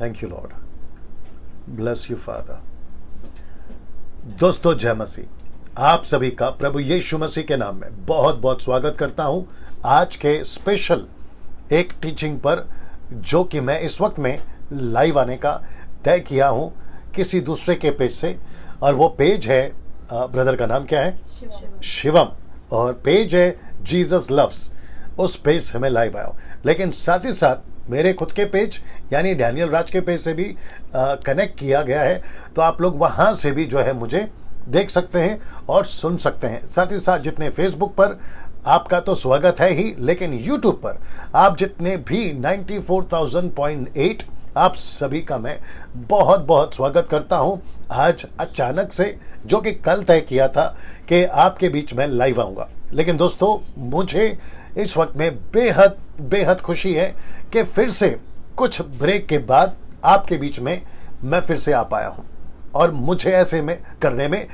Thank you Lord, bless you father. दोस्तों जय मसीह, आप सभी का प्रभु यीशु मसीह के नाम में बहुत बहुत स्वागत करता हूं आज के स्पेशल एक टीचिंग पर, जो कि मैं इस वक्त में लाइव आने का तय किया हूं किसी दूसरे के पेज से। और वो पेज है, ब्रदर का नाम क्या है? शिवम। और पेज है जीसस लव्स। उस पेज से मैं लाइव आया हूं, लेकिन साथ ही साथ मेरे खुद के पेज यानी डैनियल राज के पेज से भी कनेक्ट किया गया है। तो आप लोग वहां से भी जो है मुझे देख सकते हैं और सुन सकते हैं। साथ ही साथ जितने फेसबुक पर आपका तो स्वागत है ही, लेकिन यूट्यूब पर आप जितने भी 94,000.8 आप सभी का मैं बहुत बहुत स्वागत करता हूं। आज अचानक से, जो कि कल तय किया था कि आपके बीच में लाइव आऊंगा, लेकिन दोस्तों मुझे इस वक्त में बेहद बेहद खुशी है कि फिर से कुछ ब्रेक के बाद आपके बीच में मैं फिर से आ पाया हूं। और मुझे ऐसे में करने में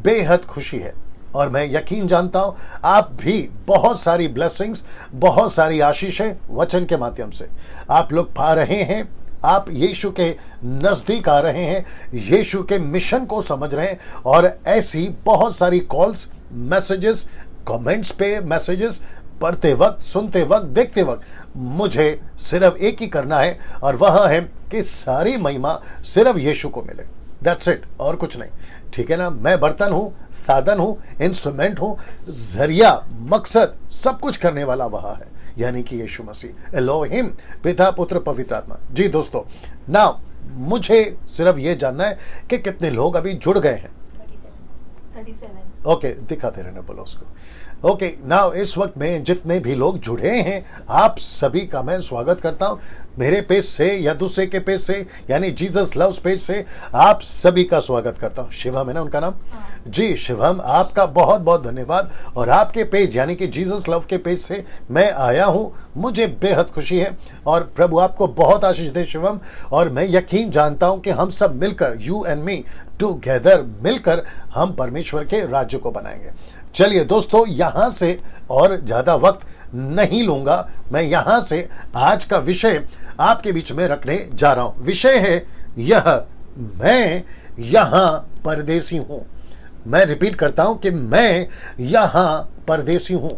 बेहद खुशी है। और मैं यकीन जानता हूं आप भी बहुत सारी ब्लेसिंग्स, बहुत सारी आशीषें वचन के माध्यम से आप लोग पा रहे हैं। आप यीशु के नजदीक आ रहे हैं, यीशु के मिशन को समझ रहे हैं। और ऐसी बहुत सारी कॉल्स, मैसेजेस, कमेंट्स पे मैसेजेस पढ़ते वक्त, सुनते वक्त, देखते वक्त मुझे सिर्फ एक ही करना है, और वह है कि सारी महिमा सिर्फ यीशु को मिले। दैट्स इट, और कुछ नहीं। ठीक है ना? मैं बर्तन हूं, साधन हूं, इंस्ट्रूमेंट हूं, जरिया, मकसद, सब कुछ करने वाला वह है, यानी कि यीशु मसीह, एलोहिम, पिता, पुत्र, पवित्र आत्मा। जी दोस्तों, नाउ मुझे सिर्फ ये जानना है कि कितने लोग अभी जुड़ गए हैं। 37। ओके, दिखाते रहना, बोलो उसको। ओके, नाउ इस वक्त में जितने भी लोग जुड़े हैं, आप सभी का मैं स्वागत करता हूं। मेरे पेज से या दूसरे के पेज से, यानी जीसस लव्स पेज से आप सभी का स्वागत करता हूं। शिवम है ना उनका नाम? जी शिवम, आपका बहुत बहुत धन्यवाद। और आपके पेज यानी कि जीसस लव के पेज से मैं आया हूं, मुझे बेहद खुशी है। और प्रभु आपको बहुत आशीष दे शिवम। और मैं यकीन जानता हूं कि हम सब मिलकर, यू एंड मी टुगेदर, मिलकर हम परमेश्वर के राज्य को बनाएंगे। चलिए दोस्तों, यहां से और ज्यादा वक्त नहीं लूंगा। मैं यहां से आज का विषय आपके बीच में रखने जा रहा हूं। विषय है यह, मैं यहां परदेसी हूं। मैं रिपीट करता हूं कि मैं यहां परदेसी हूं।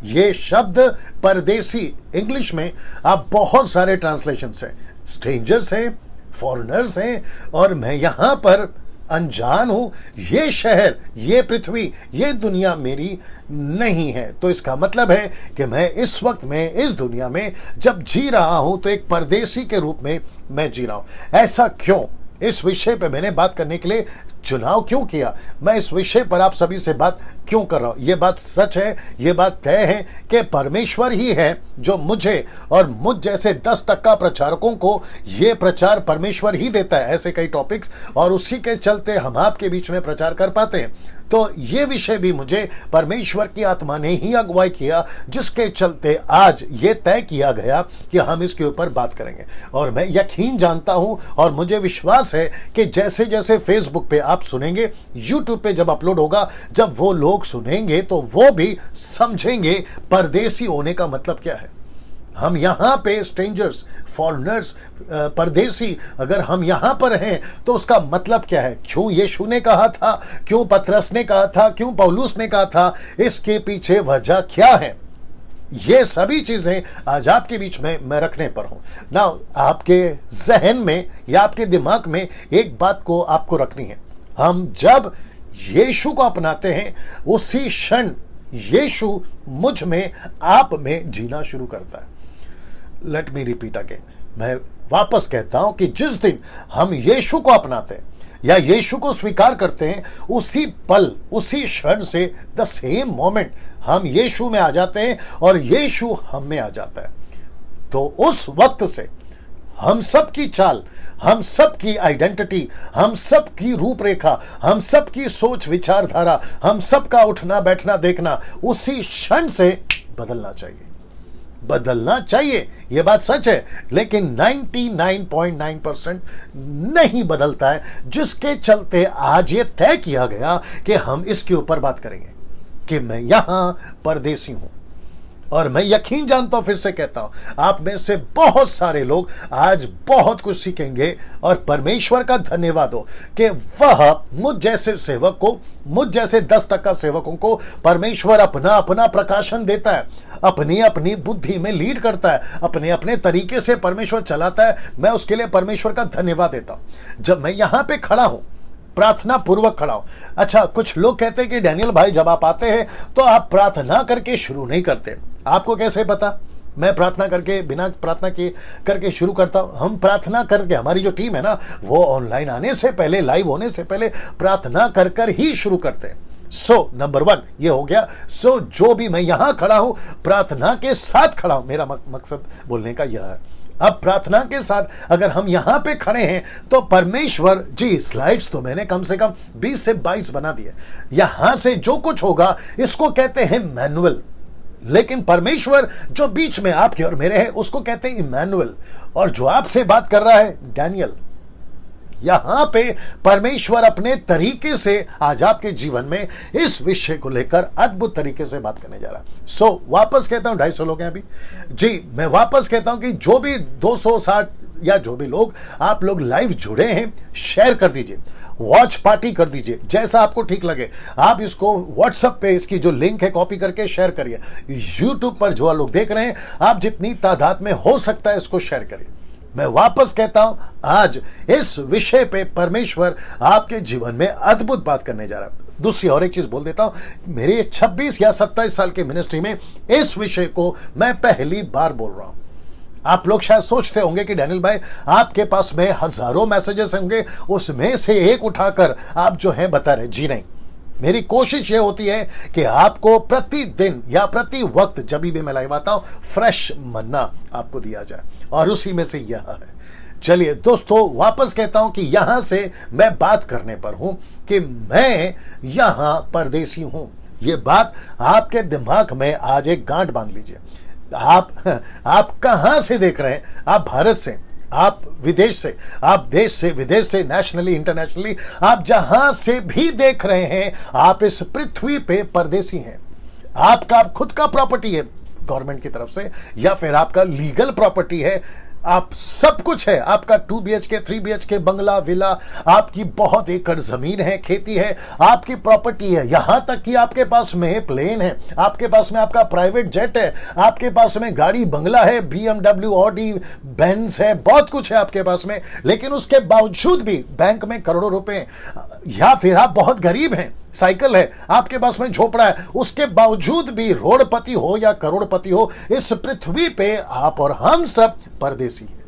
ये शब्द परदेसी, इंग्लिश में आप बहुत सारे ट्रांसलेशंस हैं, स्ट्रेंजर्स हैं, फॉरेनर्स हैं, और मैं यहां पर अनजान हूं। ये शहर, ये पृथ्वी, ये दुनिया मेरी नहीं है। तो इसका मतलब है कि मैं इस वक्त में इस दुनिया में जब जी रहा हूं तो एक परदेसी के रूप में मैं जी रहा हूं। ऐसा क्यों? इस विषय पे मैंने बात करने के लिए चुनाव क्यों किया? मैं इस विषय पर आप सभी से बात क्यों कर रहा हूं? ये बात सच है, ये बात तय है कि परमेश्वर ही है जो मुझे और मुझ जैसे 10% प्रचारकों को ये प्रचार परमेश्वर ही देता है, ऐसे कई टॉपिक्स, और उसी के चलते हम आपके बीच में प्रचार कर पाते हैं। तो ये विषय भी मुझे परमेश्वर की आत्मा ने ही अगुवाई किया, जिसके चलते आज ये तय किया गया कि हम इसके ऊपर बात करेंगे। और मैं यकीन जानता हूं और मुझे विश्वास है कि जैसे जैसे फेसबुक पे आप सुनेंगे, यूट्यूब पे जब अपलोड होगा, जब वो लोग सुनेंगे तो वो भी समझेंगे परदेसी होने का मतलब क्या है। हम यहाँ पे स्ट्रेंजर्स, फॉरेनर्स, परदेसी, अगर हम यहाँ पर हैं तो उसका मतलब क्या है? क्यों यीशु ने कहा था, क्यों पतरस ने कहा था, क्यों पौलुस ने कहा था, इसके पीछे वजह क्या है? ये सभी चीजें आज आपके बीच में मैं रखने पर हूं ना। आपके जहन में या आपके दिमाग में एक बात को आपको रखनी है। हम जब यीशु को अपनाते हैं, उसी क्षण यीशु मुझ में, आप में जीना शुरू करता है। लेट मी रिपीट अगेन, मैं वापस कहता हूं कि जिस दिन हम यीशु को अपनाते हैं या यीशु को स्वीकार करते हैं, उसी पल, उसी क्षण से, द सेम मोमेंट हम यीशु में आ जाते हैं और यीशु हम में आ जाता है। तो उस वक्त से हम सब की चाल, हम सब की आइडेंटिटी, हम सब की रूपरेखा, हम सब की सोच विचारधारा, हम सब का उठना बैठना देखना उसी क्षण से बदलना चाहिए। बदलना चाहिए, ये बात सच है, लेकिन 99.9% नहीं बदलता है, जिसके चलते आज ये तय किया गया कि हम इसके ऊपर बात करेंगे कि मैं यहां परदेसी हूं। और मैं यकीन जानता हूं, फिर से कहता हूं, आप में से बहुत सारे लोग आज बहुत कुछ सीखेंगे और परमेश्वर का धन्यवाद हो कि वह मुझ जैसे सेवक को, मुझ जैसे 10% सेवकों को परमेश्वर अपना अपना प्रकाशन देता है, अपनी अपनी बुद्धि में लीड करता है, अपने अपने तरीके से परमेश्वर चलाता है। मैं उसके लिए परमेश्वर का धन्यवाद देता हूं। जब मैं यहां पे खड़ा हूं, प्रार्थना पूर्वक खड़ा हूं। अच्छा, कुछ लोग कहते हैं कि डैनियल भाई जब आप आते हैं तो आप प्रार्थना करके शुरू नहीं करते। आपको कैसे पता मैं प्रार्थना करके, बिना प्रार्थना के करके शुरू करता हूं? हम प्रार्थना करके, हमारी जो टीम है ना, वो ऑनलाइन आने से पहले, लाइव होने से पहले प्रार्थना कर कर ही शुरू करते हैं। सो नंबर 1 ये हो गया। सो जो भी मैं यहां खड़ा हूं, प्रार्थना के साथ खड़ा हूं। मेरा मकसद बोलने का यह है। अब प्रार्थना के साथ अगर हम यहां पे खड़े हैं तो परमेश्वर जी, स्लाइड्स तो मैंने कम से कम 20 से 22 बना दिए। यहां से जो कुछ होगा इसको कहते हैं मैनुअल, लेकिन परमेश्वर जो बीच में आपके और मेरे है उसको कहते हैं इमैनुअल। और जो आपसे बात कर रहा है डैनियल, यहां पे परमेश्वर अपने तरीके से आज आपके जीवन में इस विषय को लेकर अद्भुत तरीके से बात करने जा रहा है। सो वापस कहता हूं, 250 लोग हैं अभी जी, मैं वापस कहता हूं कि जो भी 260 या जो भी लोग आप लोग लाइव जुड़े हैं, शेयर कर दीजिए, वॉच पार्टी कर दीजिए, जैसा आपको ठीक लगे। आप इसको व्हाट्सएप पे इसकी जो लिंक है कॉपी करके शेयर करिए। यूट्यूब पर जो लोग देख रहे हैं, आप जितनी तादाद में हो सकता है इसको शेयर करिए। मैं वापस कहता हूं, आज इस विषय पे परमेश्वर आपके जीवन में अद्भुत बात करने जा रहा है। दूसरी और एक चीज बोल देता हूं, मेरे 26 या 27 साल के मिनिस्ट्री में इस विषय को मैं पहली बार बोल रहा हूं। आप लोग शायद सोचते होंगे कि डैनियल भाई आपके पास में हजारों मैसेजेस होंगे, उसमें से एक उठाकर आप जो है बता रहे। जी नहीं, मेरी कोशिश ये होती है कि आपको प्रतिदिन या प्रति वक्त जब भी मैं लाइव आता हूं, फ्रेश मन्ना आपको दिया जाए, और उसी में से यह है। चलिए दोस्तों, वापस कहता हूं कि यहां से मैं बात करने पर हूं कि मैं यहां परदेसी हूं। यह बात आपके दिमाग में आज एक गांठ बांध लीजिए। आप कहां से देख रहे हैं? आप भारत से, आप विदेश से, आप देश से, विदेश से, नेशनली, इंटरनेशनली, आप जहां से भी देख रहे हैं, आप इस पृथ्वी पे परदेसी हैं। आपका खुद का प्रॉपर्टी है गवर्नमेंट की तरफ से, या फिर आपका लीगल प्रॉपर्टी है, आप सब कुछ है, आपका 2 BHK 3 BHK बंगला, विला, आपकी बहुत एकड़ जमीन है, खेती है, आपकी प्रॉपर्टी है, यहां तक कि आपके पास में प्लेन है, आपके पास में आपका प्राइवेट जेट है, आपके पास में गाड़ी बंगला है, BMW, ऑडी, बेंज है, बहुत कुछ है आपके पास में। लेकिन उसके बावजूद भी बैंक में करोड़ों रुपए, या फिर आप बहुत गरीब हैं, साइकिल है, आपके पास में झोपड़ा है, उसके बावजूद भी रोडपति हो या करोड़पति हो, इस पृथ्वी पे आप और हम सब परदेसी हैं।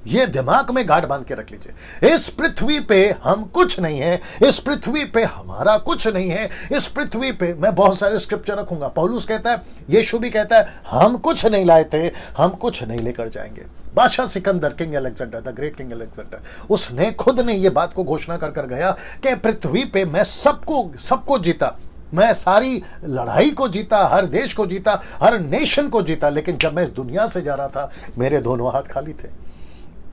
ये दिमाग में गांठ बांध के रख लीजिए। इस पृथ्वी पे हम कुछ नहीं है, इस पृथ्वी पे हमारा कुछ नहीं है, इस पृथ्वी पे मैं बहुत सारे स्क्रिप्चर रखूंगा। पौलुस कहता है, यीशु भी कहता है, हम कुछ नहीं लाए थे, हम कुछ नहीं लेकर जाएंगे। बादशाह Sikandar, king Alexander, the great king Alexander, उसने खुद ने ये बात को घोषणा कर कर गया कि पृथ्वी पे मैं सबको जीता, मैं सारी लड़ाई को जीता, हर देश को जीता, हर नेशन को जीता, लेकिन जब मैं इस दुनिया से जा रहा था, मेरे दोनों हाथ खाली थे।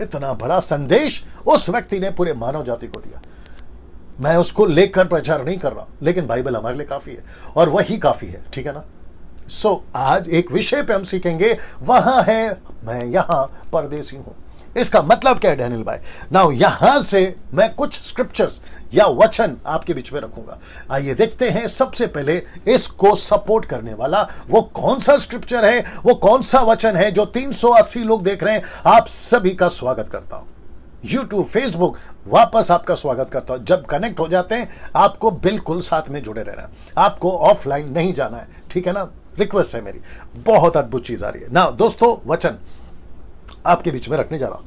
इतना बड़ा संदेश उस व्यक्ति ने पूरे मानव जाति को दिया। मैं उसको लेकर प्रचार नहीं कर रहा, लेकिन बाइबल हमारे लिए काफी है, और वही काफी है, ठीक है ना। सो आज एक विषय पे हम सीखेंगे, वहां है मैं यहां परदेसी हूं। इसका मतलब क्या है डैनियल भाई? नाउ यहां से मैं कुछ स्क्रिप्चर्स या वचन आपके बीच में रखूंगा। आइए देखते हैं, सबसे पहले इसको सपोर्ट करने वाला वो कौन सा स्क्रिप्चर है, वो कौन सा वचन है। जो 380 लोग देख रहे हैं, आप सभी का स्वागत करता हूं। यूट्यूब, फेसबुक, वापस आपका स्वागत करता हूं। जब कनेक्ट हो जाते हैं, आपको बिल्कुल साथ में जुड़े रहना है, आपको ऑफलाइन नहीं जाना है, ठीक है ना। रिक्वेस्ट है मेरी, बहुत अद्भुत चीज आ रही है ना दोस्तों। वचन आपके बीच में रखने जा रहा हूं,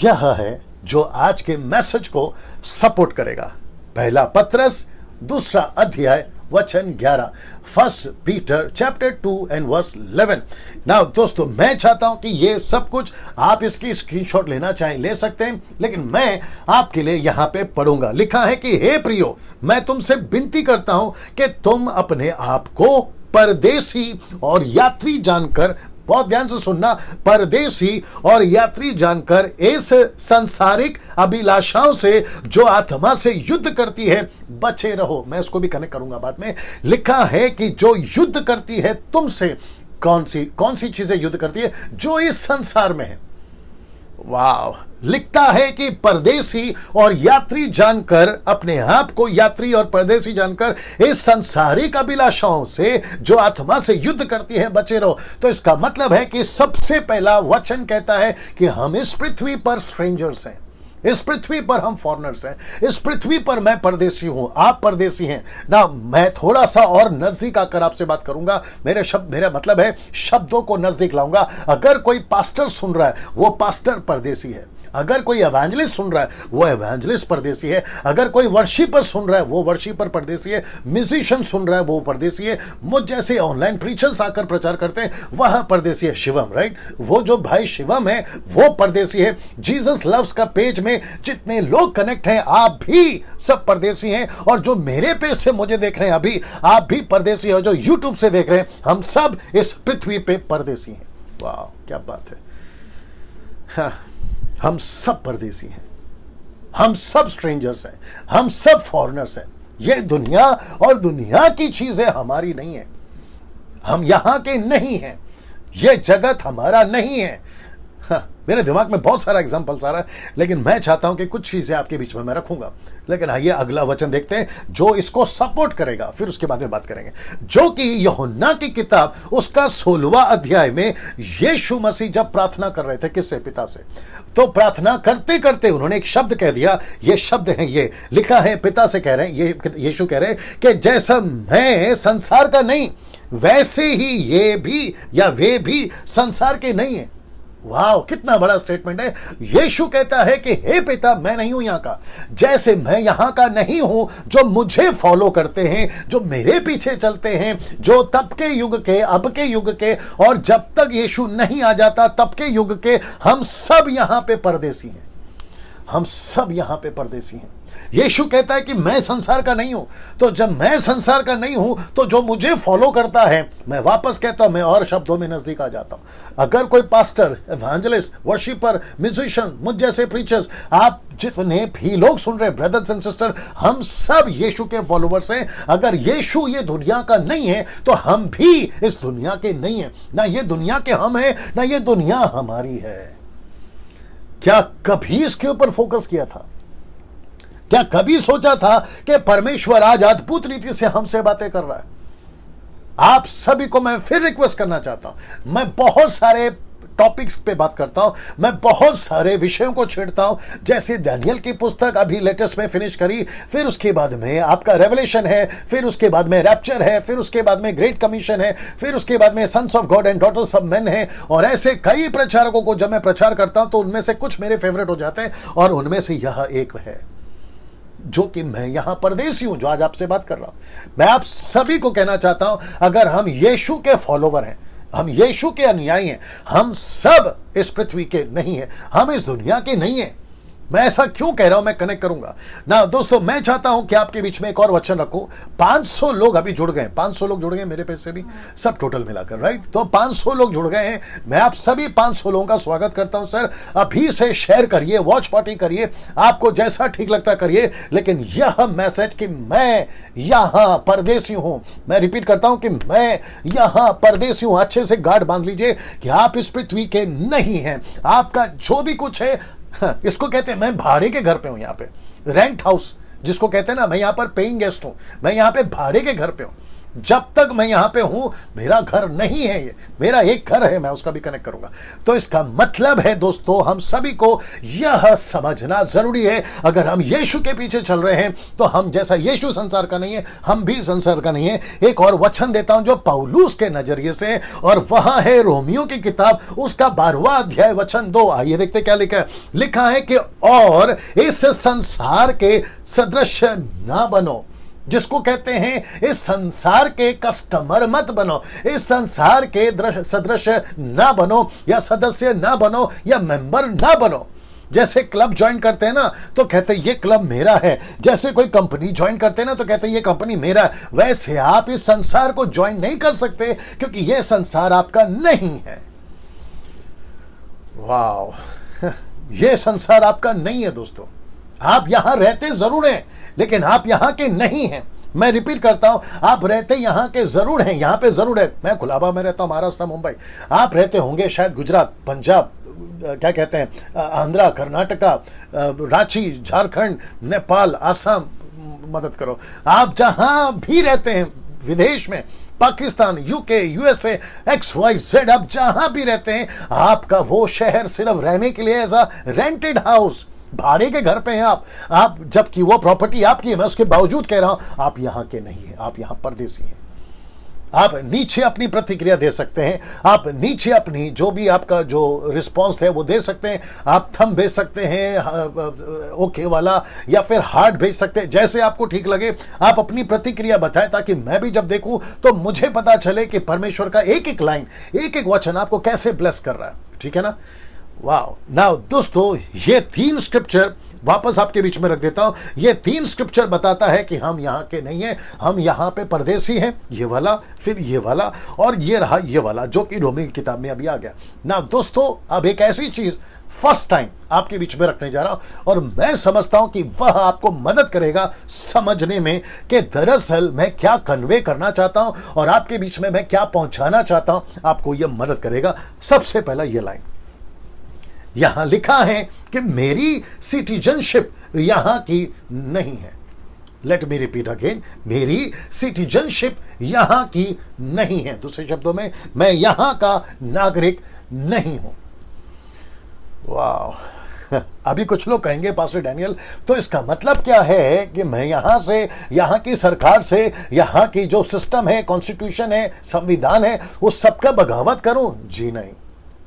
यह है जो आज के मैसेज को सपोर्ट करेगा। पहला पत्रस 2 अध्याय वचन 11, 1 Peter chapter 2 and verse 11। Now दोस्तों, मैं चाहता हूं कि ये सब कुछ आप इसकी स्क्रीनशॉट लेना चाहें ले सकते हैं, लेकिन मैं आपके लिए यहां पे पढ़ूंगा। लिखा है कि हे प्रियो, मैं तुमसे विनती करता हूं कि तुम अपने आप को परदेसी और यात्री जानकर, बहुत ध्यान से सुनना, परदेसी और यात्री जानकर इस सांसारिक अभिलाषाओं से जो आत्मा से युद्ध करती है बचे रहो। मैं इसको भी कनेक्ट करूंगा बाद में। लिखा है कि जो युद्ध करती है तुमसे, कौन सी चीजें युद्ध करती है? जो इस संसार में है। वाह! लिखता है कि परदेसी और यात्री जानकर, अपने आप को यात्री और परदेसी जानकर इस संसारिक अभिलाषाओं से जो आत्मा से युद्ध करती है बचे रहो। तो इसका मतलब है कि सबसे पहला वचन कहता है कि हम इस पृथ्वी पर स्ट्रेंजर्स हैं, इस पृथ्वी पर हम फॉरेनर्स हैं, इस पृथ्वी पर मैं परदेसी हूं, आप परदेसी हैं ना। मैं थोड़ा सा और नजदीक आकर आपसे बात करूंगा। मेरा मतलब है शब्दों को नजदीक लाऊंगा। अगर कोई पास्टर सुन रहा है, वो पास्टर परदेसी है। अगर कोई एवेंजलिस्ट सुन रहा है, वो एवेंजलिस्ट परदेसी है। अगर कोई वर्शिपर सुन रहा है, वो वर्शिपर परदेसी है। म्यूजिशियन सुन रहा है, वो परदेसी है। मुझ जैसे ऑनलाइन प्रीचर्स आकर प्रचार करते हैं, वह परदेसी है। शिवम, राइट, वो जो भाई शिवम है वो परदेसी है। जीसस लव्स का पेज में जितने लोग कनेक्ट हैं, आप भी सब परदेसी हैं। और जो मेरे पेज से मुझे देख रहे हैं अभी, आप भी परदेसी हो। जो यूट्यूब से देख रहे हैं, हम सब इस पृथ्वी पे परदेसी हैं। वाह, क्या बात है। हाँ, हम सब परदेसी हैं, हम सब स्ट्रेंजर्स हैं, हम सब फॉरेनर्स हैं। ये दुनिया और दुनिया की चीजें हमारी नहीं है, हम यहां के नहीं हैं, ये जगत हमारा नहीं है। हाँ, मेरे दिमाग में बहुत सारा एग्जाम्पल्स आ रहा है, लेकिन मैं चाहता हूं कि कुछ चीजें आपके बीच में मैं रखूंगा। लेकिन आइए अगला वचन देखते हैं जो इसको सपोर्ट करेगा, फिर उसके बाद में बात करेंगे। जो कि यूहन्ना की किताब उसका 16वां अध्याय में यीशु मसीह जब प्रार्थना कर रहे थे, किससे? पिता से। तो प्रार्थना करते करते उन्होंने एक शब्द कह दिया। ये शब्द है, ये लिखा है, पिता से कह रहे हैं, ये यीशु कह रहे हैं कि जैसा मैं संसार का नहीं, वैसे ही ये भी या वे भी संसार के नहीं है। वाह, कितना बड़ा स्टेटमेंट है। यीशु कहता है कि हे पिता, मैं नहीं हूं यहां का, जैसे मैं यहां का नहीं हूं। जो मुझे फॉलो करते हैं, जो मेरे पीछे चलते हैं, जो तब के युग के, अब के युग के, और जब तक यीशु नहीं आ जाता तब के युग के, हम सब यहां पे परदेसी हैं, हम सब यहां पे परदेसी हैं। यीशु कहता है कि मैं संसार का नहीं हूं। तो जब मैं संसार का नहीं हूं, तो जो मुझे फॉलो करता है, मैं वापस कहता हूं, मैं और शब्दों में नजदीक आ जाता हूं। अगर कोई पास्टर, एवेंजलिस्ट, वर्शिपर, म्यूजिशियन, मुझ जैसे प्रीचर्स, आप जितने भी लोग सुन रहे, ब्रदर्स एंड सिस्टर, हम सब यीशु के फॉलोवर्स हैं। अगर यीशु ये दुनिया का नहीं है, तो हम भी इस दुनिया के नहीं है। ना ये दुनिया के हम हैं, ना ये दुनिया हमारी है। क्या कभी इसके ऊपर फोकस किया था? क्या कभी सोचा था कि परमेश्वर आज अद्भुत रीति से हमसे बातें कर रहा है? आप सभी को मैं फिर रिक्वेस्ट करना चाहता हूं। मैं बहुत सारे टॉपिक्स पे बात करता हूं, मैं बहुत सारे विषयों को छेड़ता हूं। जैसे दानियल की पुस्तक अभी लेटेस्ट में फिनिश करी, फिर उसके बाद में आपका रेवलेशन है, फिर उसके बाद में रैप्चर है, फिर उसके बाद में ग्रेट कमीशन है, फिर उसके बाद में sons of God and daughters of men है। और ऐसे कई प्रचारकों को जब मैं प्रचार करता हूं, तो उनमें से कुछ मेरे फेवरेट हो जाते हैं, और उनमें से यह एक है, जो कि मैं यहां परदेसी हूं, जो आज आपसे बात कर रहा हूं। मैं आप सभी को कहना चाहता हूं, अगर हम यीशु के फॉलोवर हैं, हम यीशु के अनुयायी हैं, हम सब इस पृथ्वी के नहीं हैं, हम इस दुनिया के नहीं हैं। मैं ऐसा क्यों कह रहा हूं, मैं कनेक्ट करूंगा ना। दोस्तों, मैं चाहता हूं कि आपके बीच में एक और वचन रखूं। 500 लोग अभी जुड़ गए, 500 लोग जुड़ गए मेरे पेज से भी, सब टोटल मिलाकर, राइट। तो 500 लोग जुड़ गए हैं। मैं आप सभी 500 लोगों का स्वागत करता हूं। सर, अभी से शेयर करिए, वॉच पार्टी करिए, आपको जैसा ठीक लगता करिए। लेकिन यह मैसेज कि मैं यहां परदेसी हूं, मैं रिपीट करता हूं कि मैं यहां परदेसी हूं, अच्छे से गार्ड बांध लीजिए कि आप इस पृथ्वी के नहीं हैं। आपका जो भी कुछ है, इसको कहते हैं, मैं भाड़े के घर पे हूं, यहां पे रेंट हाउस जिसको कहते हैं ना, मैं यहां पर पेइंग गेस्ट हूं, मैं यहां पे भाड़े के घर पे हूं। जब तक मैं यहां पे हूं, मेरा घर नहीं है, ये मेरा एक घर है, मैं उसका भी कनेक्ट करूंगा। तो इसका मतलब है दोस्तों, हम सभी को यह समझना जरूरी है, अगर हम यीशु के पीछे चल रहे हैं, तो हम जैसा यीशु संसार का नहीं है, हम भी संसार का नहीं है। एक और वचन देता हूं जो पौलुस के नजरिए से, और वह है रोमियो की किताब उसका 12वां अध्याय वचन 2। आइए देखते क्या लिखा है। लिखा है कि और इस संसार के सदृश ना बनो, जिसको कहते हैं इस संसार के कस्टमर मत बनो, इस संसार के सदृश ना बनो, या सदस्य ना बनो, या मेंबर ना बनो। जैसे क्लब ज्वाइन करते हैं ना, तो कहते हैं ये क्लब मेरा है। जैसे कोई कंपनी ज्वाइन करते हैं ना, तो कहते हैं ये कंपनी मेरा है। वैसे आप इस संसार को ज्वाइन नहीं कर सकते, क्योंकि ये संसार आपका नहीं है। वाह, ये संसार आपका नहीं है दोस्तों। आप यहां रहते जरूर हैं, लेकिन आप यहां के नहीं हैं। मैं रिपीट करता हूं, आप रहते यहाँ के जरूर हैं, यहाँ पे जरूर है। मैं कुलाबा में रहता हूं, महाराष्ट्र, मुंबई। आप रहते होंगे शायद गुजरात, पंजाब, क्या कहते हैं, आंध्रा, कर्नाटका, रांची, झारखंड, नेपाल, आसाम, मदद करो, आप जहां भी रहते हैं, विदेश में, पाकिस्तान, यूके, यूएसए, XYZ, आप जहां भी रहते हैं, आपका वो शहर सिर्फ रहने के लिए एज अ रेंटेड हाउस, भाड़े के घर पे हैं आप जबकि वो प्रॉपर्टी आपकी है। मैं उसके बावजूद कह रहा हूं आप यहां के नहीं हैं, आप यहां परदेसी हैं। आप नीचे अपनी प्रतिक्रिया दे सकते हैं, आप नीचे अपनी जो भी आपका जो रिस्पांस है वो दे सकते हैं। आप थंब भेज सकते हैं ओके वाला, या फिर हार्ट भेज सकते हैं, जैसे आपको ठीक लगे। आप अपनी प्रतिक्रिया बताएं ताकि मैं भी जब देखूं तो मुझे पता चले कि परमेश्वर का एक एक लाइन, एक एक वचन आपको कैसे ब्लेस कर रहा है। ठीक है ना? वाओ। नाउ दोस्तों, ये 3 स्क्रिप्चर वापस आपके बीच में रख देता हूं। ये 3 स्क्रिप्चर बताता है कि हम यहां के नहीं हैं, हम यहां पे परदेसी हैं। ये वाला, फिर ये वाला, और ये रहा ये वाला, जो कि रोमी की किताब में अभी आ गया ना। दोस्तों, अब एक ऐसी चीज फर्स्ट टाइम आपके बीच में रखने जा रहा हूं, और मैं समझता हूं कि वह आपको मदद करेगा समझने में कि दरअसल मैं क्या कन्वे करना चाहता हूं और आपके बीच में मैं क्या पहुंचाना चाहता हूं। आपको यह मदद करेगा। सबसे पहला ये लाइन यहां लिखा है कि मेरी सिटीजनशिप यहां की नहीं है। लेट मी रिपीट अगेन, मेरी सिटीजनशिप यहां की नहीं है। दूसरे शब्दों में, मैं यहां का नागरिक नहीं हूं। वाह। अभी कुछ लोग कहेंगे पास्टर डैनियल, तो इसका मतलब क्या है कि मैं यहां से, यहां की सरकार से, यहां की जो सिस्टम है, कॉन्स्टिट्यूशन है, संविधान है, उस सबका बगावत करूं? जी नहीं।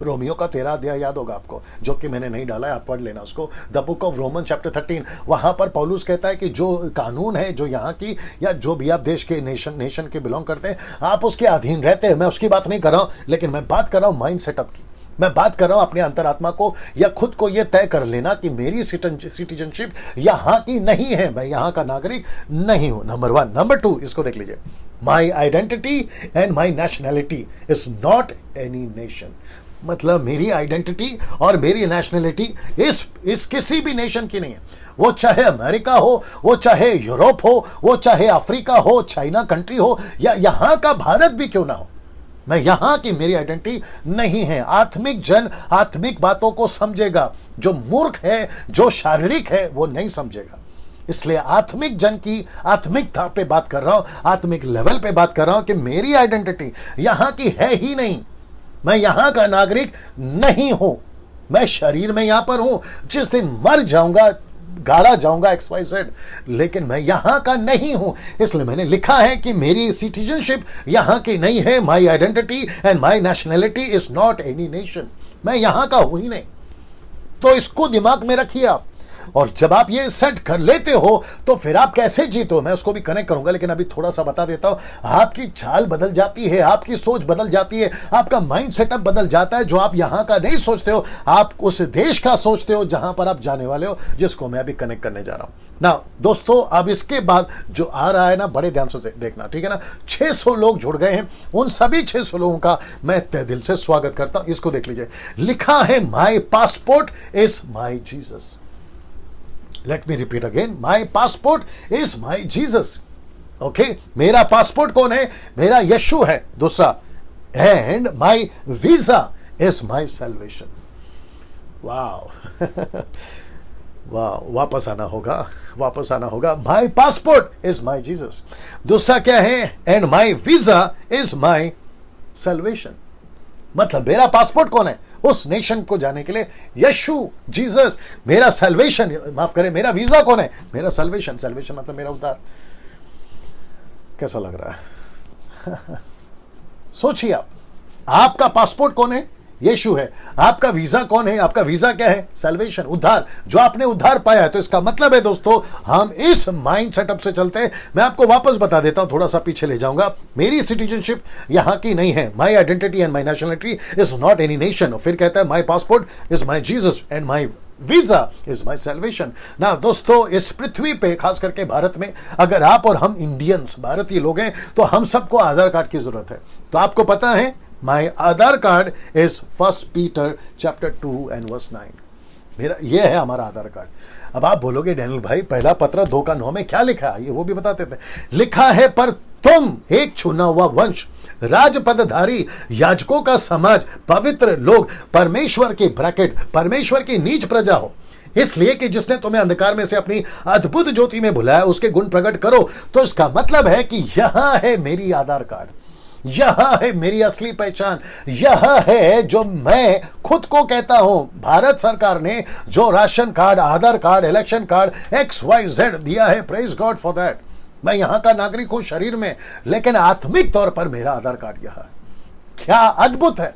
रोमियो का 13 अध्याय याद होगा आपको, जो कि मैंने नहीं डाला है, आप पढ़ लेना उसको। The book of Roman chapter 13, वहां पर पौलुस कहता है कि जो कानून है, जो यहाँ की या जो भी आप देश के नेशन के बिलोंग करते हैं, आप उसके अधीन रहते हैं। मैं उसकी बात नहीं कर रहा हूं, लेकिन मैं बात कर रहा हूं माइंड सेटअप की। मैं बात कर रहा हूं अपने अंतरात्मा को या खुद को यह तय कर लेना कि मेरी सिटीजनशिप यहां की नहीं है, मैं यहां का नागरिक नहीं हूं। नंबर 1। नंबर 2, इसको देख लीजिए। My identity and my nationality is not any nation. मतलब मेरी आइडेंटिटी और मेरी नेशनलिटी इस किसी भी नेशन की नहीं है। वो चाहे अमेरिका हो, वो चाहे यूरोप हो, वो चाहे अफ्रीका हो, चाइना कंट्री हो, या यहां का भारत भी क्यों ना हो, मैं यहां की, मेरी आइडेंटिटी नहीं है। आत्मिक जन आत्मिक बातों को समझेगा, जो मूर्ख है, जो शारीरिक है, वो नहीं समझेगा। इसलिए आत्मिक जन की आत्मिकता पे बात कर रहा हूं, आत्मिक लेवल पे बात कर रहा हूं कि मेरी आइडेंटिटी यहां की है ही नहीं। मैं यहां का नागरिक नहीं हूं। मैं शरीर में यहां पर हूं, जिस दिन मर जाऊंगा, गाड़ा जाऊंगा, XYZ, लेकिन मैं यहां का नहीं हूं। इसलिए मैंने लिखा है कि मेरी सिटीजनशिप यहां की नहीं है। My identity and my nationality is not any nation. मैं यहां का हूं ही नहीं। तो इसको दिमाग में रखिए आप। और जब आप ये सेट कर लेते हो तो फिर आप कैसे जीते हो, मैं उसको भी कनेक्ट करूंगा, लेकिन अभी थोड़ा सा बता देता हूं। आपकी चाल बदल जाती है, आपकी सोच बदल जाती है, आपका माइंड सेटअप बदल जाता है। जो आप यहां का नहीं सोचते हो, आप उस देश का सोचते हो जहां पर आप जाने वाले हो, जिसको मैं अभी कनेक्ट करने जा रहा हूं ना। दोस्तों, अब इसके बाद जो आ रहा है ना, बड़े ध्यान से देखना, ठीक है ना। 600 लोग जुड़ गए हैं, उन सभी 600 लोगों का मैं तहे दिल से स्वागत करता हूं। इसको देख लीजिए, लिखा है माई passport is my Jesus. Let me repeat again, my passport is my Jesus. Okay, मेरा पासपोर्ट कौन है? मेरा यीशु है। दूसरा, and my visa is my salvation. वाह। वाह, वापस आना होगा, वापस आना होगा। माई पासपोर्ट इज माई जीसस। दूसरा क्या है? And my visa is my salvation. मतलब मेरा पासपोर्ट कौन है? उस नेशन को जाने के लिए यीशु, जीसस। मेरा सैल्वेशन, माफ करें, मेरा वीजा कौन है? मेरा सैल्वेशन। सैल्वेशन मतलब मेरा उद्धार। कैसा लग रहा है? सोचिए आप, आपका पासपोर्ट कौन है? यीशु है। आपका वीजा कौन है? आपका वीजा क्या है? सैल्वेशन, उद्धार। जो आपने उद्धार पाया है। तो इसका मतलब है दोस्तों, हम इस माइंड सेटअप से चलते हैं। मैं आपको वापस बता देता हूं, थोड़ा सा पीछे ले जाऊंगा। मेरी सिटीजनशिप यहां की नहीं है। My identity and my nationality is not any nation. फिर कहता है माई passport is my Jesus and my visa is my salvation. ना दोस्तों, इस पृथ्वी पे, खास करके भारत में, अगर आप और हम इंडियंस, भारतीय लोग हैं, तो हम सबको आधार कार्ड की जरूरत है। तो आपको पता है, माई आधार card is 1 Peter chapter 2 and verse 9। मेरा ये है हमारा आधार कार्ड। अब आप बोलोगे डैनियल भाई पहला पत्र 2:9 में क्या लिखा है, ये वो भी बताते थे। लिखा है पर तुम एक चुना हुआ वंश, राजपदधारी, याजकों का समाज, पवित्र लोग, परमेश्वर की ब्रैकेट परमेश्वर की नीच प्रजा हो, इसलिए कि जिसने तुम्हें अंधकार में से अपनी अद्भुत ज्योति में बुलाया उसके गुण प्रकट करो। तो इसका मतलब है कि यहां है मेरी आधार कार्ड, यह है मेरी असली पहचान, यह है जो मैं खुद को कहता हूं। भारत सरकार ने जो राशन कार्ड, आधार कार्ड, इलेक्शन कार्ड XYZ दिया है, प्रेज गॉड फॉर दैट। मैं यहां का नागरिक हूं शरीर में, लेकिन आत्मिक तौर पर मेरा आधार कार्ड यह है। क्या अद्भुत है,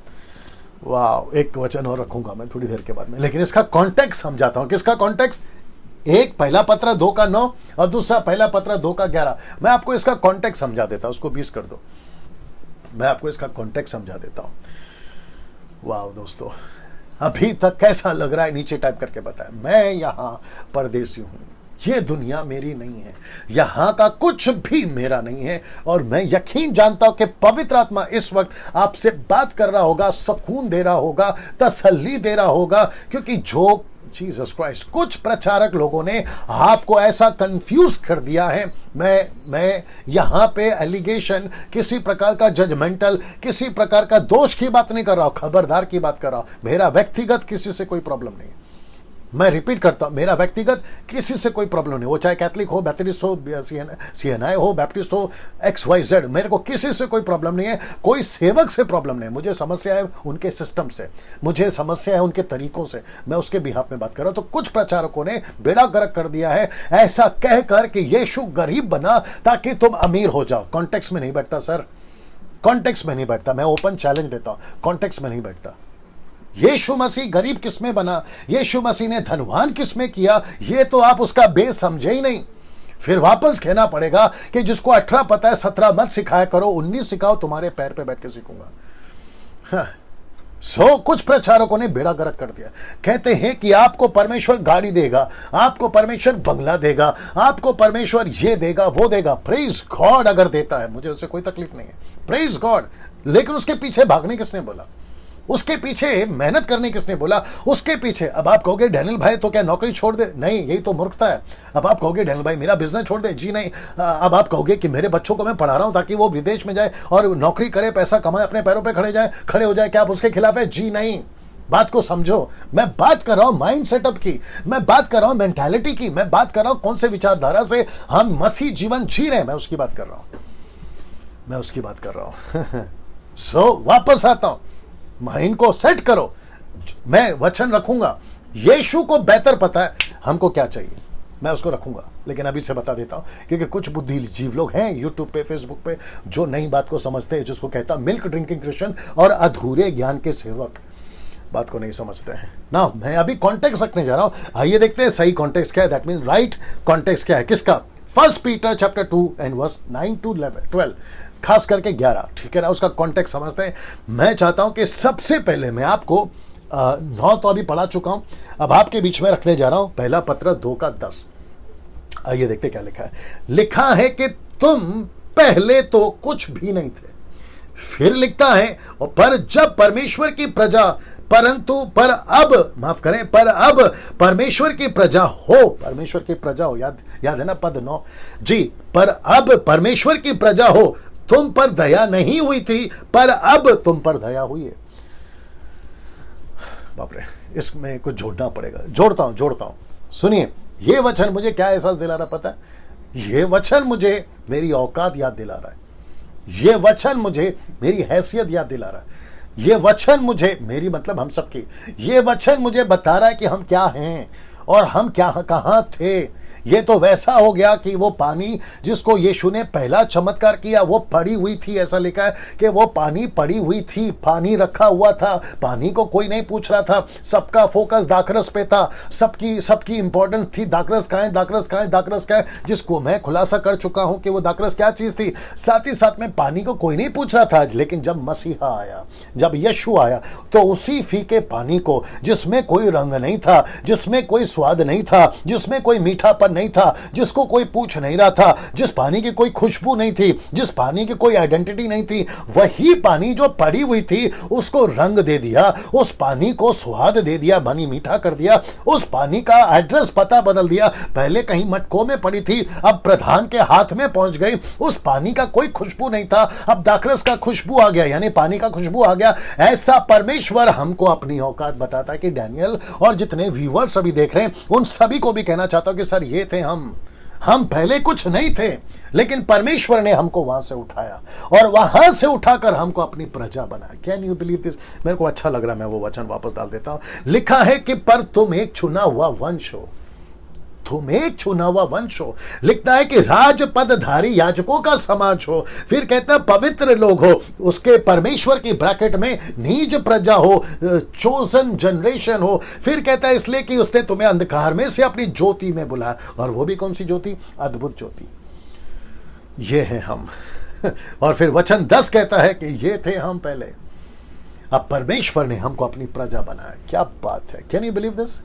वाह। एक वचन और रखूंगा मैं थोड़ी देर के बाद में, लेकिन इसका कॉन्टेक्स्ट समझाता हूं। किसका कॉन्टेक्स्ट? एक पहला पत्र 2:9 और दूसरा पहला पत्र 2:11। मैं आपको इसका कॉन्टेक्स्ट समझा देता हूं, उसको 20 कर दो। मैं आपको इसका कॉन्टेक्स्ट समझा देता हूं। वाह दोस्तों, अभी तक कैसा लग रहा है नीचे टाइप करके बताएं। मैं यहां परदेसी हूं, ये दुनिया मेरी नहीं है, यहां का कुछ भी मेरा नहीं है। और मैं यकीन जानता हूं कि पवित्र आत्मा इस वक्त आपसे बात कर रहा होगा, सुकून दे रहा होगा, तसल्ली दे रहा होगा, क्योंकि जो जीसस क्राइस्ट, कुछ प्रचारक लोगों ने आपको ऐसा कंफ्यूज कर दिया है। मैं यहां पे एलिगेशन, किसी प्रकार का जजमेंटल, किसी प्रकार का दोष की बात नहीं कर रहा हूं, खबरदार की बात कर रहा हूं। मेरा व्यक्तिगत किसी से कोई प्रॉब्लम नहीं। मैं रिपीट करता हूं, मेरा व्यक्तिगत किसी से कोई प्रॉब्लम नहीं, वो चाहे कैथलिक हो, बैप्टिस्ट हो, CNI हो, बैप्टिस्ट हो, XYZ, मेरे को किसी से कोई प्रॉब्लम नहीं है। कोई सेवक से प्रॉब्लम नहीं है। मुझे समस्या है उनके सिस्टम से, मुझे समस्या है उनके तरीकों से, मैं उसके बिहाफ में बात कर रहा हूं। तो कुछ प्रचारकों ने बेड़ा गर्क कर दिया है ऐसा कहकर कि यीशु गरीब बना ताकि तुम अमीर हो जाओ। कॉन्टेक्स्ट में नहीं बैठता सर, कॉन्टेक्स्ट में नहीं बैठता। मैं ओपन चैलेंज देता हूं, कॉन्टेक्स्ट में नहीं बैठता। यीशु मसीह गरीब किसमें बना, यीशु मसीह ने धनवान किसमें किया, ये तो आप उसका बेस समझे ही नहीं। फिर वापस कहना पड़ेगा कि जिसको 18 पता है 17 मत सिखाया करो, 19 सिखाओ, तुम्हारे पैर पे बैठ के सीखूंगा। हाँ। कुछ प्रचारकों ने बेड़ा गर्क कर दिया। कहते हैं कि आपको परमेश्वर गाड़ी देगा, आपको परमेश्वर बंगला देगा, आपको परमेश्वर ये देगा वो देगा। प्रेज गॉड अगर देता है, मुझे उससे कोई तकलीफ नहीं है, प्रेज गॉड। लेकिन उसके पीछे भागने किसने बोला, उसके पीछे मेहनत करने किसने बोला, उसके पीछे। अब आप कहोगे डैनियल भाई तो क्या नौकरी छोड़ दे, नहीं, यही तो मूर्खता है। अब आप कहोगे डैनियल भाई मेरा बिजनेस छोड़ दे, जी नहीं। अब आप कहोगे कि मेरे बच्चों को मैं पढ़ा रहा हूं ताकि वो विदेश में जाए और नौकरी करे, पैसा कमाए, अपने पैरों पे खड़े हो जाए, क्या आप उसके खिलाफ है? जी नहीं। बात को समझो, मैं बात कर रहा हूं माइंड सेटअप की, मैं बात कर रहा हूं मेंटालिटी की, मैं बात कर रहा हूं कौन से विचारधारा से हम मसीह जीवन जी रहे हैं, मैं उसकी बात कर रहा हूं, मैं उसकी बात कर रहा हूं। वापस आता हूं, माइंड को सेट करो। मैं वचन रखूंगा, यीशु को बेहतर पता है हमको क्या चाहिए, मैं उसको रखूंगा। लेकिन अभी से बता देता हूं, क्योंकि कुछ बुद्धिजीव लोग हैं यूट्यूब पे, फेसबुक पे, जो नई बात को समझते हैं, जिसको कहता मिल्क ड्रिंकिंग क्रिश्चियन और अधूरे ज्ञान के सेवक, बात को नहीं समझते हैं ना। मैं अभी कॉन्टेक्स्ट रखने जा रहा हूं, आइए देखते हैं सही कॉन्टेक्स्ट क्या है, दैट मीन राइट कॉन्टेक्स्ट क्या है। किसका? 1 Peter chapter 2 and verse 9 to 12, खास करके 11, ठीक है ना। उसका कॉन्टेक्स्ट समझते हैं। मैं चाहता हूं कि सबसे पहले मैं आपको 9 तो अभी पढ़ा चुका हूं, अब आपके बीच में रखने जा रहा हूं पहला पत्र 2:10। आइए देखते क्या लिखा है। लिखा है कि तुम पहले तो कुछ भी नहीं थे। फिर लिखता है पर जब परमेश्वर की प्रजा, पर अब परमेश्वर की प्रजा हो, परमेश्वर की प्रजा हो, याद है ना पद 9 जी। पर अब परमेश्वर की प्रजा हो, तुम पर दया नहीं हुई थी, पर अब तुम पर दया हुई है। बाप रे, इसमें कुछ जोड़ना पड़ेगा। जोड़ता हूं। सुनिए, ये वचन मुझे क्या एहसास दिला रहा पता है? ये वचन मुझे मेरी औकात याद दिला रहा है। ये वचन मुझे मेरी हैसियत याद दिला रहा है। ये वचन मुझे, मेरी मतलब हम सबकी, ये वचन मुझे बता रहा है कि हम क्या हैं और हम क्या कहां थे। ये तो वैसा हो गया कि वो पानी जिसको यीशु ने पहला चमत्कार किया वो पड़ी हुई थी। ऐसा लिखा है कि वो पानी पड़ी हुई थी, पानी रखा हुआ था, पानी को कोई नहीं पूछ रहा था, सबका फोकस दाखरस पे था, सबकी इंपॉर्टेंस थी दाखरस का है, जिसको मैं खुलासा कर चुका हूं कि वो दाखरस क्या चीज थी। साथ ही साथ में पानी को कोई नहीं पूछ रहा था। लेकिन जब मसीहा आया, जब यीशु आया, तो उसी फीके पानी को, जिसमें कोई रंग नहीं था, जिसमें कोई स्वाद नहीं था, जिसमें कोई मीठापन नहीं था, जिसको कोई पूछ नहीं रहा था, जिस पानी की कोई खुशबू नहीं थी, जिस पानी की कोई आइडेंटिटी नहीं थी, वही पानी जो पड़ी हुई थी उसको रंग दे दिया, उस पानी को स्वाद दे दिया, बनी मीठा कर दिया, उस पानी का एड्रेस पता बदल दिया। पहले कहीं मटकों में पड़ी थी, अब प्रधान के हाथ में पहुंच गई। उस पानी का कोई खुशबू नहीं था, अब दाखरस का खुशबू आ गया, यानी पानी का खुशबू आ गया। ऐसा परमेश्वर हमको अपनी औकात बताता है कि डैनियल और जितने व्यूअर्स अभी देख रहे हैं उन सभी को भी कहना चाहता हूं कि सर ये थे हम पहले कुछ नहीं थे, लेकिन परमेश्वर ने हमको वहां से उठाया और वहां से उठाकर हमको अपनी प्रजा बनाया। Can you believe this? मेरे को अच्छा लग रहा है, मैं वो वचन वापस डाल देता हूं। लिखा है कि पर तुम एक चुना हुआ वंश हो, तुम एक चुना हुआ वंश हो। लिखता है कि राजपदधारी याजकों का समाज हो, फिर कहता है पवित्र लोग हो, उसके परमेश्वर की ब्रैकेट में नीज प्रजा हो, चोजन जनरेशन हो। फिर कहता है इसलिए कि उसने तुम्हें अंधकार में से अपनी ज्योति में बुलाया, और वो भी कौन सी ज्योति? अद्भुत ज्योति। ये है हम। और फिर वचन 10 कहता है कि ये थे हम पहले, अब परमेश्वर ने हमको अपनी प्रजा बनाया। क्या बात है! Can you believe this?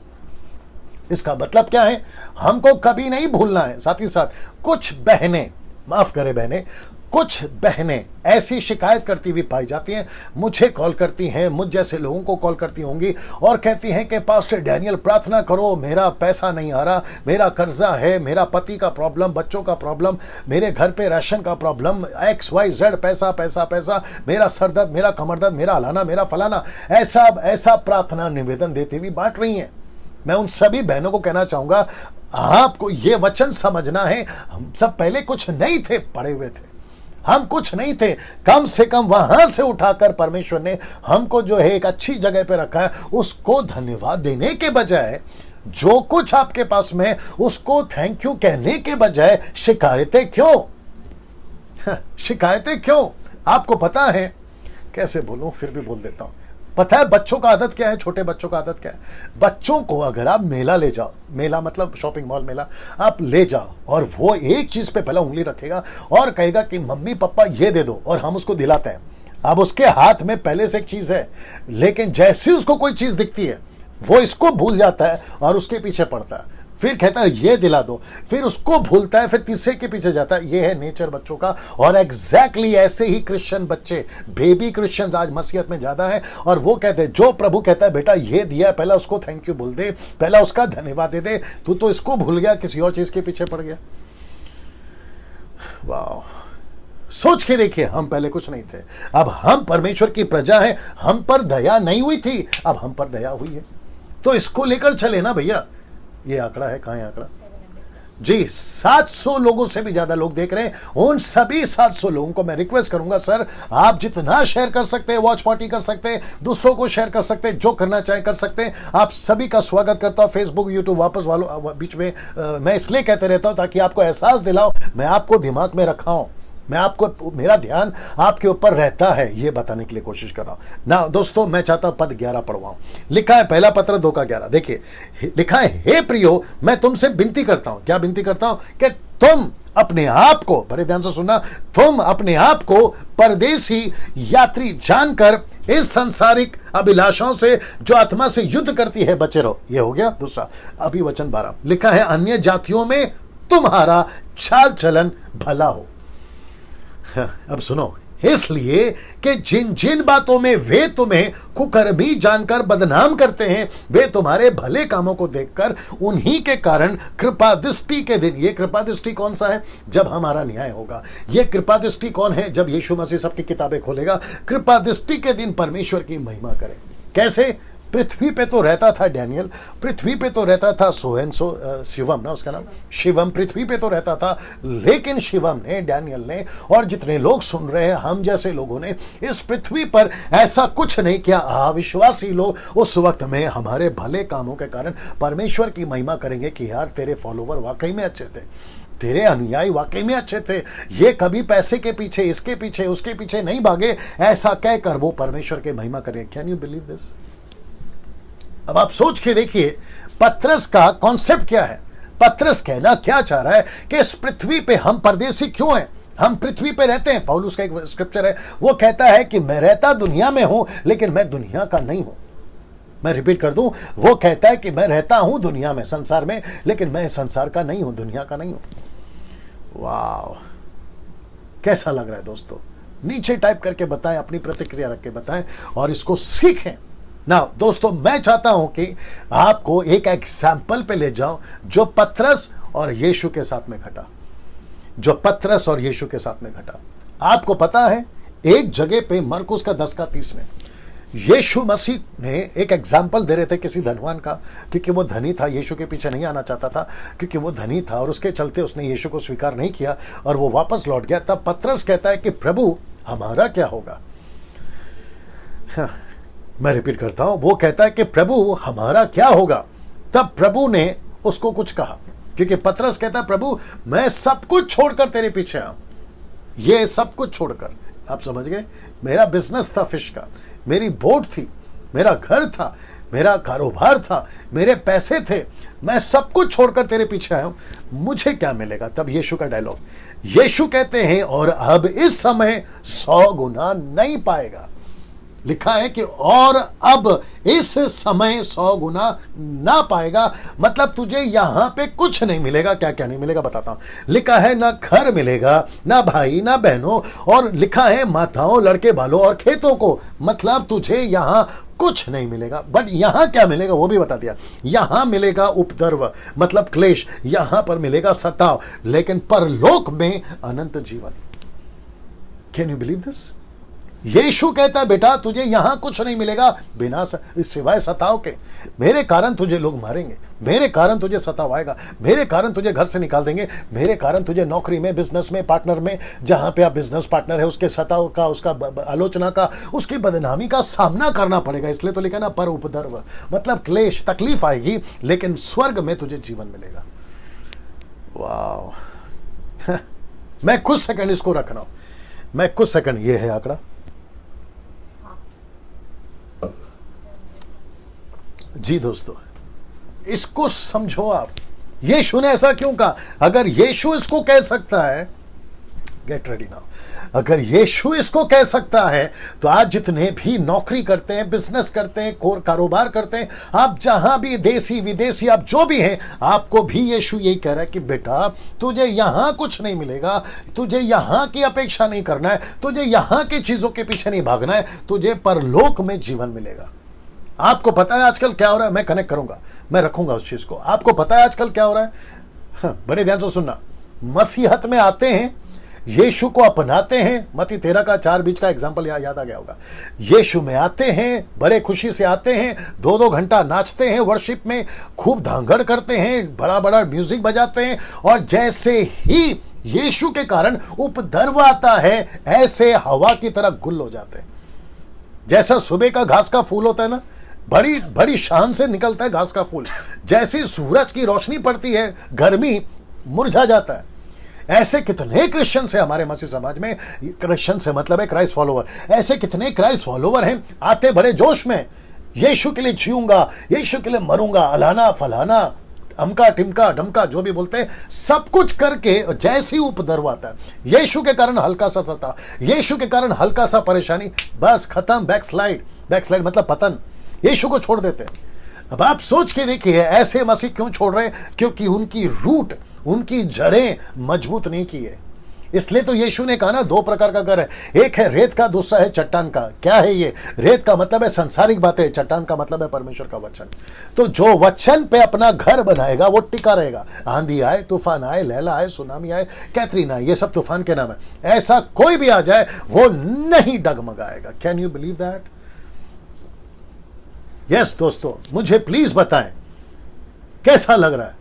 इसका मतलब क्या है? हमको कभी नहीं भूलना है। साथ ही साथ कुछ बहनें, माफ करें बहनें, कुछ बहनें ऐसी शिकायत करती हुई पाई जाती हैं, मुझे कॉल करती हैं, मुझ जैसे लोगों को कॉल करती होंगी और कहती हैं कि पास्टर डैनियल प्रार्थना करो, मेरा पैसा नहीं आ रहा, मेरा कर्जा है, मेरा पति का प्रॉब्लम, बच्चों का प्रॉब्लम, मेरे घर पे राशन का प्रॉब्लम, XYZ, पैसा पैसा पैसा, मेरा सर दर्द, मेरा कमर दर्द, मेरा हलाना, मेरा फलाना, ऐसा ऐसा प्रार्थना निवेदन देती हुई बांट रही हैं। मैं उन सभी बहनों को कहना चाहूंगा, आपको ये वचन समझना है, हम सब पहले कुछ नहीं थे, पड़े हुए थे, हम कुछ नहीं थे। कम से कम वहां से उठाकर परमेश्वर ने हमको जो है एक अच्छी जगह पे रखा है, उसको धन्यवाद देने के बजाय, जो कुछ आपके पास में उसको थैंक यू कहने के बजाय शिकायतें क्यों? शिकायतें क्यों? आपको पता है, कैसे बोलूं, फिर भी बोल देता हूं। पता है बच्चों का आदत क्या है? छोटे बच्चों का आदत क्या है? बच्चों को अगर आप मेला ले जाओ, मेला मतलब शॉपिंग मॉल मेला, आप ले जाओ और वो एक चीज पे पहले उंगली रखेगा और कहेगा कि मम्मी पापा ये दे दो, और हम उसको दिलाते हैं। अब उसके हाथ में पहले से एक चीज है, लेकिन जैसे उसको कोई चीज दिखती है वो इसको भूल जाता है और उसके पीछे पड़ता है, फिर कहता है ये दिला दो, फिर उसको भूलता है, फिर तीसरे के पीछे जाता है। ये है नेचर बच्चों का। और एग्जैक्टली ऐसे ही क्रिश्चियन बच्चे, बेबी क्रिश्चियंस आज मसीहत में ज्यादा है, और वो कहते हैं, जो प्रभु कहता है बेटा ये दिया है, पहला उसको थैंक यू बोल दे, पहला उसका धन्यवाद दे दे, तू तो इसको भूल गया, किसी और चीज के पीछे पड़ गया। वाह! सोच के देखिए, हम पहले कुछ नहीं थे, अब हम परमेश्वर की प्रजा हैं, हम पर दया नहीं हुई थी, अब हम पर दया हुई है। तो इसको लेकर चले ना भैया। ये आंकड़ा है, कहां है आंकड़ा? जी, 700 लोगों से भी ज्यादा लोग देख रहे हैं। उन सभी 700 लोगों को मैं रिक्वेस्ट करूंगा, सर आप जितना शेयर कर सकते हैं, वॉच पार्टी कर सकते हैं, दूसरों को शेयर कर सकते हैं, जो करना चाहे कर सकते हैं। आप सभी का स्वागत करता हूं। फेसबुक, यूट्यूब वापस वालों बीच में मैं इसलिए कहते रहता हूं ताकि आपको एहसास दिलाओ, मैं आपको दिमाग में रखा हूं, मैं आपको, मेरा ध्यान आपके ऊपर रहता है, ये बताने के लिए कोशिश कर रहा हूं ना। दोस्तों मैं चाहता हूं पद 11 पढ़वाऊं। लिखा है, पहला पत्र 2 का 11, देखिए लिखा है, हे प्रियो मैं तुमसे विनती करता हूं। क्या विनती करता हूं? कि तुम अपने आप को, बड़े ध्यान से सुनना, तुम अपने आप को परदेसी यात्री जानकर इस सांसारिक अभिलाषाओं से जो आत्मा से युद्ध करती है बचे रहो। ये हो गया दूसरा। अभी वचन 12 लिखा है, अन्य जातियों में तुम्हारा चाल चलन भला हो। अब सुनो, इसलिए कि जिन जिन बातों में वे तुम्हें कुकर्मी जानकर बदनाम करते हैं, वे तुम्हारे भले कामों को देखकर उन्हीं के कारण कृपा दृष्टि के दिन, ये कृपा दृष्टि कौन सा है? जब हमारा न्याय होगा। ये कृपा दृष्टि कौन है? जब यीशु मसीह सबकी किताबें खोलेगा। कृपा दृष्टि के दिन परमेश्वर की महिमा करें। कैसे? पृथ्वी पे तो रहता था डैनियल, पृथ्वी पे तो रहता था शिवम ना, उसका नाम शिवम, पृथ्वी पे तो रहता था, लेकिन शिवम ने, डैनियल ने और जितने लोग सुन रहे हैं, हम जैसे लोगों ने इस पृथ्वी पर ऐसा कुछ नहीं किया। अविश्वासी लोग उस वक्त में हमारे भले कामों के कारण परमेश्वर की महिमा करेंगे कि यार तेरे फॉलोवर वाकई में अच्छे थे, तेरे अनुयायी वाकई में अच्छे थे, ये कभी पैसे के पीछे, इसके पीछे, उसके पीछे नहीं भागे, ऐसा कहकर वो परमेश्वर की महिमा करेंगे। Can you believe this? अब आप सोच के देखिए पत्रस का कॉन्सेप्ट क्या है। पत्रस कहना क्या चाह रहा है कि इस पृथ्वी पे हम परदेसी क्यों हैं? हम पृथ्वी पे रहते हैं। पौलुस का एक स्क्रिप्चर है, वो कहता है कि मैं रहता दुनिया में हूं, लेकिन मैं दुनिया का नहीं हूं। मैं रिपीट कर दूं, वो कहता है कि मैं रहता हूं दुनिया में, संसार में, लेकिन मैं संसार का नहीं हूं, दुनिया का नहीं हूं। वाह, कैसा लग रहा है दोस्तों? नीचे टाइप करके बताएं, अपनी प्रतिक्रिया रख के बताएं और इसको सीखें ना। दोस्तों, मैं चाहता हूं कि आपको एक एग्जाम्पल पे ले जाऊं जो पतरस और यीशु के साथ में घटा, जो पतरस और यीशु के साथ में घटा। आपको पता है, एक जगह पे मरकुस का 10:30 में यीशु मसीह ने एक एग्जाम्पल दे रहे थे किसी धनवान का, क्योंकि वो धनी था, यीशु के पीछे नहीं आना चाहता था क्योंकि वो धनी था और उसके चलते उसने यीशु को स्वीकार नहीं किया और वो वापस लौट गया। तब पतरस कहता है कि प्रभु हमारा क्या होगा। हाँ, मैं रिपीट करता हूं, वो कहता है कि प्रभु हमारा क्या होगा। तब प्रभु ने उसको कुछ कहा, क्योंकि पतरस कहता है प्रभु मैं सब कुछ छोड़कर तेरे पीछे आऊं, ये सब कुछ छोड़कर। आप समझ गए? मेरा बिजनेस था फिश का, मेरी बोट थी, मेरा घर था, मेरा कारोबार था, मेरे पैसे थे, मैं सब कुछ छोड़कर तेरे पीछे आया हूं, मुझे क्या मिलेगा? तब यीशु का डायलॉग, यीशु कहते हैं और अब इस समय 100 गुना नहीं पाएगा। लिखा है कि और अब इस समय 100 गुना ना पाएगा, मतलब तुझे यहां पे कुछ नहीं मिलेगा। क्या क्या नहीं मिलेगा बताता हूं। लिखा है ना घर मिलेगा, ना भाई, ना बहनों, और लिखा है माताओं, लड़के बालों और खेतों को, मतलब तुझे यहां कुछ नहीं मिलेगा। बट यहां क्या मिलेगा वो भी बता दिया। यहां मिलेगा उपद्रव, मतलब क्लेश, यहां पर मिलेगा सताव, लेकिन परलोक में अनंत जीवन। Can you believe this? यीशु कहता है बेटा तुझे यहां कुछ नहीं मिलेगा बिना सिवाय सताव के। मेरे कारण तुझे लोग मारेंगे, मेरे कारण तुझे सताव आएगा, मेरे कारण तुझे घर से निकाल देंगे, मेरे कारण तुझे नौकरी में, बिजनेस में, पार्टनर में, जहां पे आप बिजनेस पार्टनर है उसके सताव का, उसका आलोचना का, उसकी बदनामी का सामना करना पड़ेगा। इसलिए तो लिखा ना पर उपद्रव, मतलब क्लेश, तकलीफ आएगी, लेकिन स्वर्ग में तुझे जीवन मिलेगा। वाह मैं कुछ सेकंड इसको रख रहा हूं, मैं कुछ सेकंड, ये है आंकड़ा जी दोस्तों, इसको समझो आप। यीशु ने ऐसा क्यों कहा? अगर यीशु इसको कह सकता है, गेट रेडी नाउ, अगर यीशु इसको कह सकता है तो आज जितने भी नौकरी करते हैं, बिजनेस करते हैं, कारोबार करते हैं, आप जहां भी देसी विदेशी आप जो भी हैं, आपको भी यीशु यही कह रहा है कि बेटा तुझे यहां कुछ नहीं मिलेगा, तुझे यहां की अपेक्षा नहीं करना है, तुझे यहां की चीजों के पीछे नहीं भागना है, तुझे परलोक में जीवन मिलेगा। आपको पता है आजकल क्या हो रहा है? मैं कनेक्ट करूंगा, मैं रखूंगा उस चीज को। आपको पता है आजकल क्या हो रहा है? हाँ, बड़े ध्यान से सुनना। मसीहत में आते हैं, यीशु को अपनाते हैं, मत्ती 13:4 बीच का एग्जाम्पल याद आ गया होगा। यीशु में आते हैं, बड़े खुशी से आते हैं, 2-2 घंटा नाचते हैं, वर्शिप में खूब धांगड़ करते हैं, बड़ा बड़ा म्यूजिक बजाते हैं, और जैसे ही यीशु के कारण उपद्रव आता है, ऐसे हवा की तरह गुल हो जाते हैं। जैसा सुबह का घास का फूल होता है ना, बड़ी बड़ी शान से निकलता है घास का फूल, जैसी सूरज की रोशनी पड़ती है गर्मी मुरझा जाता है। ऐसे कितने क्रिश्चियन है हमारे मसीह समाज में, क्रिश्चियन से मतलब है क्राइस्ट फॉलोवर, ऐसे कितने क्राइस्ट फॉलोवर हैं, आते बड़े जोश में, यीशु के लिए जीऊंगा, यीशु के लिए मरूंगा, अलाना फलाना, अमका टिमका डमका जो भी बोलते हैं, सब कुछ करके जैसे ही उपद्रव आता है, यीशु के कारण हल्का सा सता, यीशु के कारण हल्का सा परेशानी, बस खत्म, बैकस्लाइड। बैकस्लाइड मतलब पतन, यीशु को छोड़ देते हैं। अब आप सोच के देखिए ऐसे मसीह क्यों छोड़ रहे हैं? क्योंकि उनकी रूट, उनकी जड़ें मजबूत नहीं की है। इसलिए तो यीशु ने कहा ना, 2 प्रकार का घर है, एक है रेत का, दूसरा है चट्टान का। क्या है ये? रेत का मतलब है सांसारिक बातें, चट्टान का मतलब है परमेश्वर का वचन। तो जो वचन पे अपना घर बनाएगा वो टिका रहेगा। आंधी आए, तूफान आए, लैला आए, सुनामी आए, कैथरीन आए, ये सब तूफान के नाम है, ऐसा कोई भी आ जाए वो नहीं डगमगाएगा। Can you believe that? Yes दोस्तों, मुझे प्लीज बताएं कैसा लग रहा है।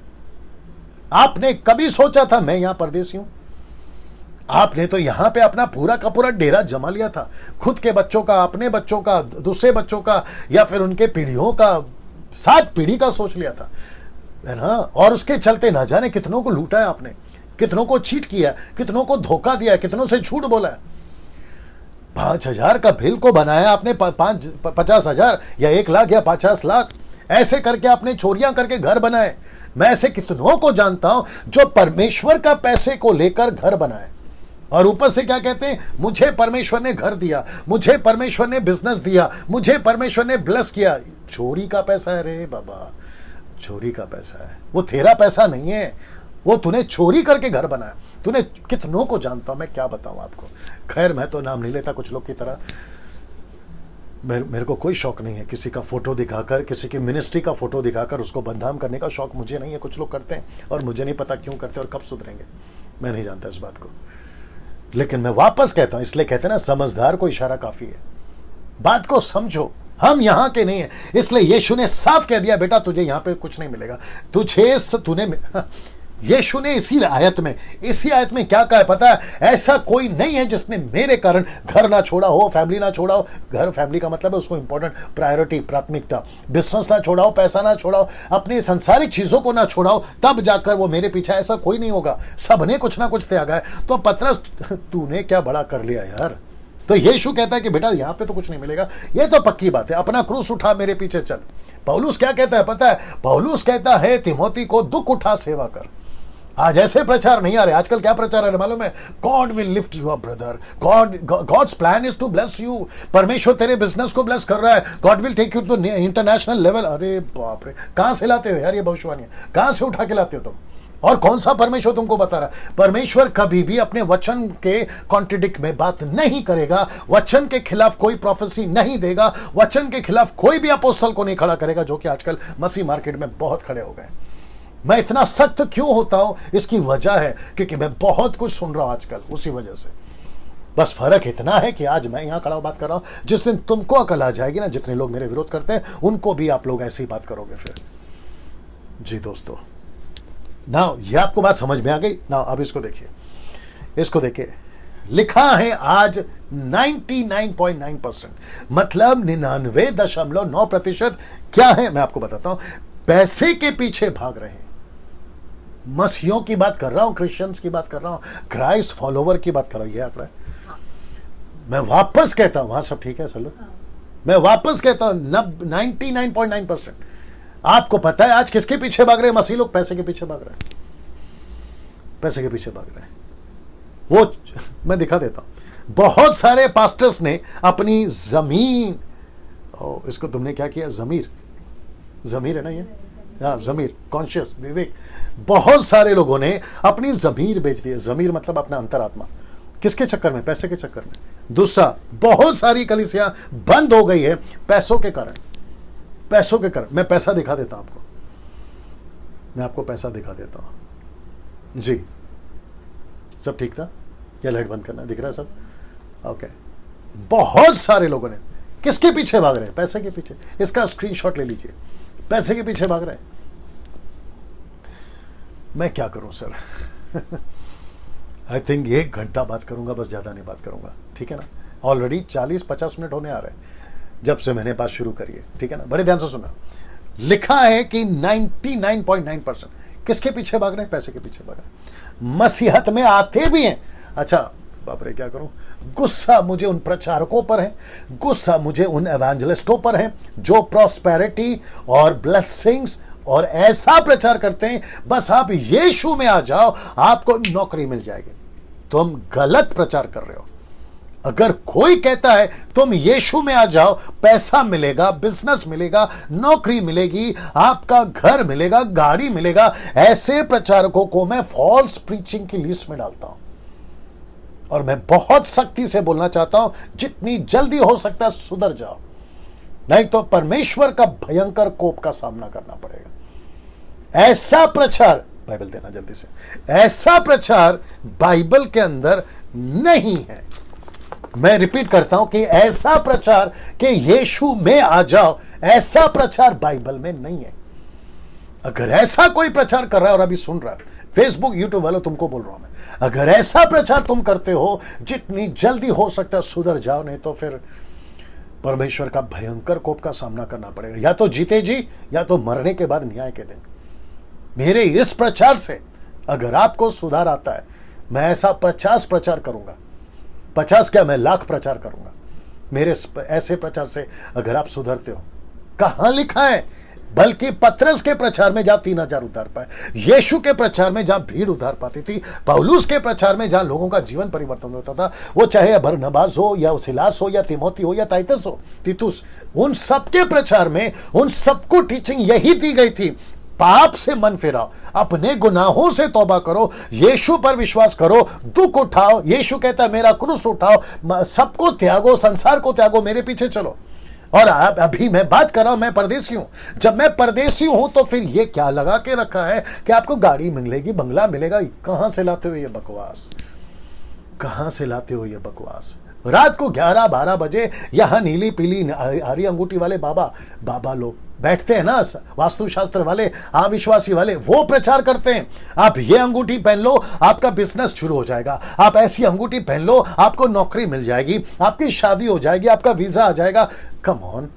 आपने कभी सोचा था मैं यहां परदेसी हूं? आपने तो यहां पे अपना पूरा का पूरा डेरा जमा लिया था, खुद के बच्चों का, अपने बच्चों का, दूसरे बच्चों का, या फिर उनके पीढ़ियों का, 7 पीढ़ी का सोच लिया था, है ना? और उसके चलते ना जाने कितनों को लूटा है आपने, कितनों को चीट किया, कितनों को धोखा दिया, कितनों से झूठ बोला है। 5,000 का बिल को बनाया आपने 50,000 या 1 लाख या 50 लाख, ऐसे करके आपने चोरियां करके घर बनाए। मैं ऐसे कितनों को जानता हूं जो परमेश्वर का पैसे को लेकर घर बनाए। और ऊपर से क्या कहते हैं, मुझे परमेश्वर ने घर दिया, मुझे परमेश्वर ने बिजनेस दिया, मुझे परमेश्वर ने ब्लेस किया। चोरी का पैसा है रे बाबा, चोरी का पैसा है। वो तेरा पैसा नहीं है, वो तूने चोरी करके घर बनाया। तूने कितनों को जानता हूं मैं, क्या बताऊं आपको। खैर मैं तो नाम नहीं लेता कुछ लोग की तरह। मेरे को कोई शौक नहीं है किसी का फोटो दिखाकर, किसी की मिनिस्ट्री का फोटो दिखाकर उसको बदनाम करने का शौक मुझे नहीं है। कुछ लोग करते हैं और मुझे नहीं पता क्यों करते और कब सुधरेंगे, मैं नहीं जानता इस बात को। लेकिन मैं वापस कहता हूं, इसलिए कहते हैं ना, समझदार को इशारा काफी है। बात को समझो, हम यहां के नहीं है। इसलिए यीशु ने साफ कह दिया, बेटा तुझे यहां पे कुछ नहीं मिलेगा, यीशु ने इसी आयत में क्या कहा है पता है? ऐसा कोई नहीं है जिसने मेरे कारण घर ना छोड़ा हो, फैमिली ना छोड़ा हो। घर फैमिली का मतलब है उसको इंपॉर्टेंट, प्रायोरिटी, प्राथमिकता। बिजनेस ना छोड़ा हो, पैसा ना छोड़ा हो, अपनी संसारिक चीजों को ना छोड़ा हो, तब जाकर वो मेरे पीछे। ऐसा कोई नहीं होगा, सबने कुछ ना कुछ त्यागा है। तो पतरस, तूने क्या बड़ा कर लिया यार। तो यीशु कहता है कि बेटा यहां पे तो कुछ नहीं मिलेगा, ये तो पक्की बात है, अपना क्रूस उठा मेरे पीछे चल। पौलुस क्या कहता है पता है? पौलुस कहता है तिमोथी को, दुख उठा सेवा कर। आज ऐसे प्रचार नहीं आ रहे। आजकल क्या प्रचार है मालूम है? God will lift you up brother, God's plan is to bless you. परमेश्वर तेरे बिजनेस को ब्लेस कर रहा है, God will take you to international level. अरे बाप रे, कहां से लाते हो यार ये भविष्यवाणी? कहां से उठा के लाते हो तुम? और कौन सा परमेश्वर तुमको बता रहा है? परमेश्वर कभी भी अपने वचन के कॉन्ट्रडिक्ट में बात नहीं करेगा, वचन के खिलाफ कोई प्रोफेसी नहीं देगा, वचन के खिलाफ कोई भी अपोस्तल को नहीं खड़ा करेगा, जो कि आजकल मसीह मार्केट में बहुत खड़े हो गए। मैं इतना सख्त क्यों होता हूं? इसकी वजह है क्योंकि मैं बहुत कुछ सुन रहा हूं आजकल, उसी वजह से। बस फर्क इतना है कि आज मैं यहां खड़ा बात कर रहा हूं, जिस दिन तुमको अकल आ जाएगी ना, जितने लोग मेरे विरोध करते हैं उनको भी आप लोग ऐसे ही बात करोगे फिर। जी दोस्तों, ना ये आपको बात समझ में आ गई ना? अब इसको देखिए, लिखा है आज 99.9%, मतलब 99.9% क्या है मैं आपको बताता हूं। पैसे के पीछे भाग रहे हैं। मसीहों की बात कर रहा हूं, क्रिश्चियंस की बात कर रहा हूं, क्राइस्ट फॉलोवर की बात कर रहा हूं। ये आंकड़ा है। मैं वापस कहता हूं, वहां सब ठीक है सर? मैं वापस कहता हूं 99.9%। आपको पता है आज किसके पीछे भाग रहे हैं मसीह लोग? पैसे के पीछे भाग रहे हैं, पैसे के पीछे भाग रहे हैं। वो मैं दिखा देता हूं। बहुत सारे पास्टर्स ने अपनी जमीन, इसको तुमने क्या किया? जमीर है ना ये? हाँ, जमीर, कॉन्शियस, विवेक। बहुत सारे लोगों ने अपनी जमीर बेच दी है। जमीर मतलब अपना अंतरात्मा। किसके चक्कर में? पैसे के चक्कर में। दूसरा, बहुत सारी कलीसियां बंद हो गई है पैसों के कारण। मैं पैसा दिखा देता हूं आपको, मैं आपको पैसा दिखा देता हूं। जी, सब ठीक था? या लाइट बंद करना? दिख रहा है सब? ओके। बहुत सारे लोगों ने किसके पीछे भाग रहे हैं? पैसे के पीछे। इसका स्क्रीनशॉट ले लीजिए। पैसे के पीछे भाग रहे हैं। मैं क्या करूं सर? आई थिंक 1 घंटा बात करूंगा, बस ज्यादा नहीं बात करूंगा, ठीक है ना? ऑलरेडी 40-50 मिनट होने आ रहे हैं जब से मैंने बात शुरू करी है, ठीक है ना? बड़े ध्यान से सुना। लिखा है कि 99.9% किसके पीछे भाग रहे हैं? पैसे के पीछे भाग रहे हैं। मसीहत में आते भी हैं। अच्छा बाप रे, क्या करूं? गुस्सा मुझे उन प्रचारकों पर है, गुस्सा मुझे उन एवेंजलिस्टों पर है जो प्रॉस्पेरिटी और ब्लेसिंग्स और ऐसा प्रचार करते हैं, बस आप यीशु में आ जाओ आपको नौकरी मिल जाएगी। तुम गलत प्रचार कर रहे हो। अगर कोई कहता है तुम यीशु में आ जाओ, पैसा मिलेगा, बिजनेस मिलेगा, नौकरी मिलेगी, आपका घर मिलेगा, गाड़ी मिलेगा, ऐसे प्रचारकों को मैं फॉल्स प्रीचिंग की लिस्ट में डालता हूं। और मैं बहुत सख्ती से बोलना चाहता हूं, जितनी जल्दी हो सकता है सुधर जाओ, नहीं तो परमेश्वर का भयंकर कोप का सामना करना पड़ेगा। ऐसा प्रचार, बाइबल देना जल्दी से, ऐसा प्रचार बाइबल के अंदर नहीं है। मैं रिपीट करता हूं कि ऐसा प्रचार कि यीशु में आ जाओ, ऐसा प्रचार बाइबल में नहीं है। अगर ऐसा कोई प्रचार कर रहा है और अभी सुन रहा है, फेसबुक यूट्यूब वालों तुमको बोल रहा हूं मैं, अगर ऐसा प्रचार तुम करते हो, जितनी जल्दी हो सकता है सुधर जाओ, नहीं तो फिर परमेश्वर का भयंकर कोप का सामना करना पड़ेगा। या तो जीते जी, या तो मरने के बाद न्याय के दिन। मेरे इस प्रचार से अगर आपको सुधार आता है, मैं ऐसा 50 प्रचार करूंगा, 50 क्या, मैं 1,00,000 प्रचार करूंगा। मेरे ऐसे प्रचार से अगर आप सुधरते हो। कहां लिखा है? बल्कि पतरस के प्रचार में जहां 3,000 उद्धार पाए, यीशु के प्रचार में जहां भीड़ उद्धार पाती थी, पौलुस के प्रचार में जहां लोगों का जीवन परिवर्तन होता था, वो चाहे बरनबास हो या सिलास हो या तिमोथी हो या टाइटस हो, तीतुस, उन सबके प्रचार में उन सबको टीचिंग यही दी गई थी, पाप से मन फिराओ, अपने गुनाहों से तौबा करो, यीशु पर विश्वास करो, दुख उठाओ, यीशु कहता है मेरा क्रूस उठाओ, सबको त्यागो, संसार को त्यागो, मेरे पीछे चलो। और अभी मैं बात कर रहा हूं, मैं परदेसी हूं। जब मैं परदेसी हूं तो फिर ये क्या लगा के रखा है कि आपको गाड़ी मिलेगी, बंगला मिलेगा, कहां से लाते हो ये बकवास, कहां से लाते हो ये बकवास। रात को 11-12 बजे यहां नीली पीली हरी अंगूठी वाले बाबा लोग बैठते हैं ना, वास्तुशास्त्र वाले, अविश्वासी वाले, वो प्रचार करते हैं आप ये अंगूठी पहन लो आपका बिजनेस शुरू हो जाएगा, आप ऐसी अंगूठी पहन लो आपको नौकरी मिल जाएगी, आपकी शादी हो जाएगी, आपका वीजा आ जाएगा। कम ऑन,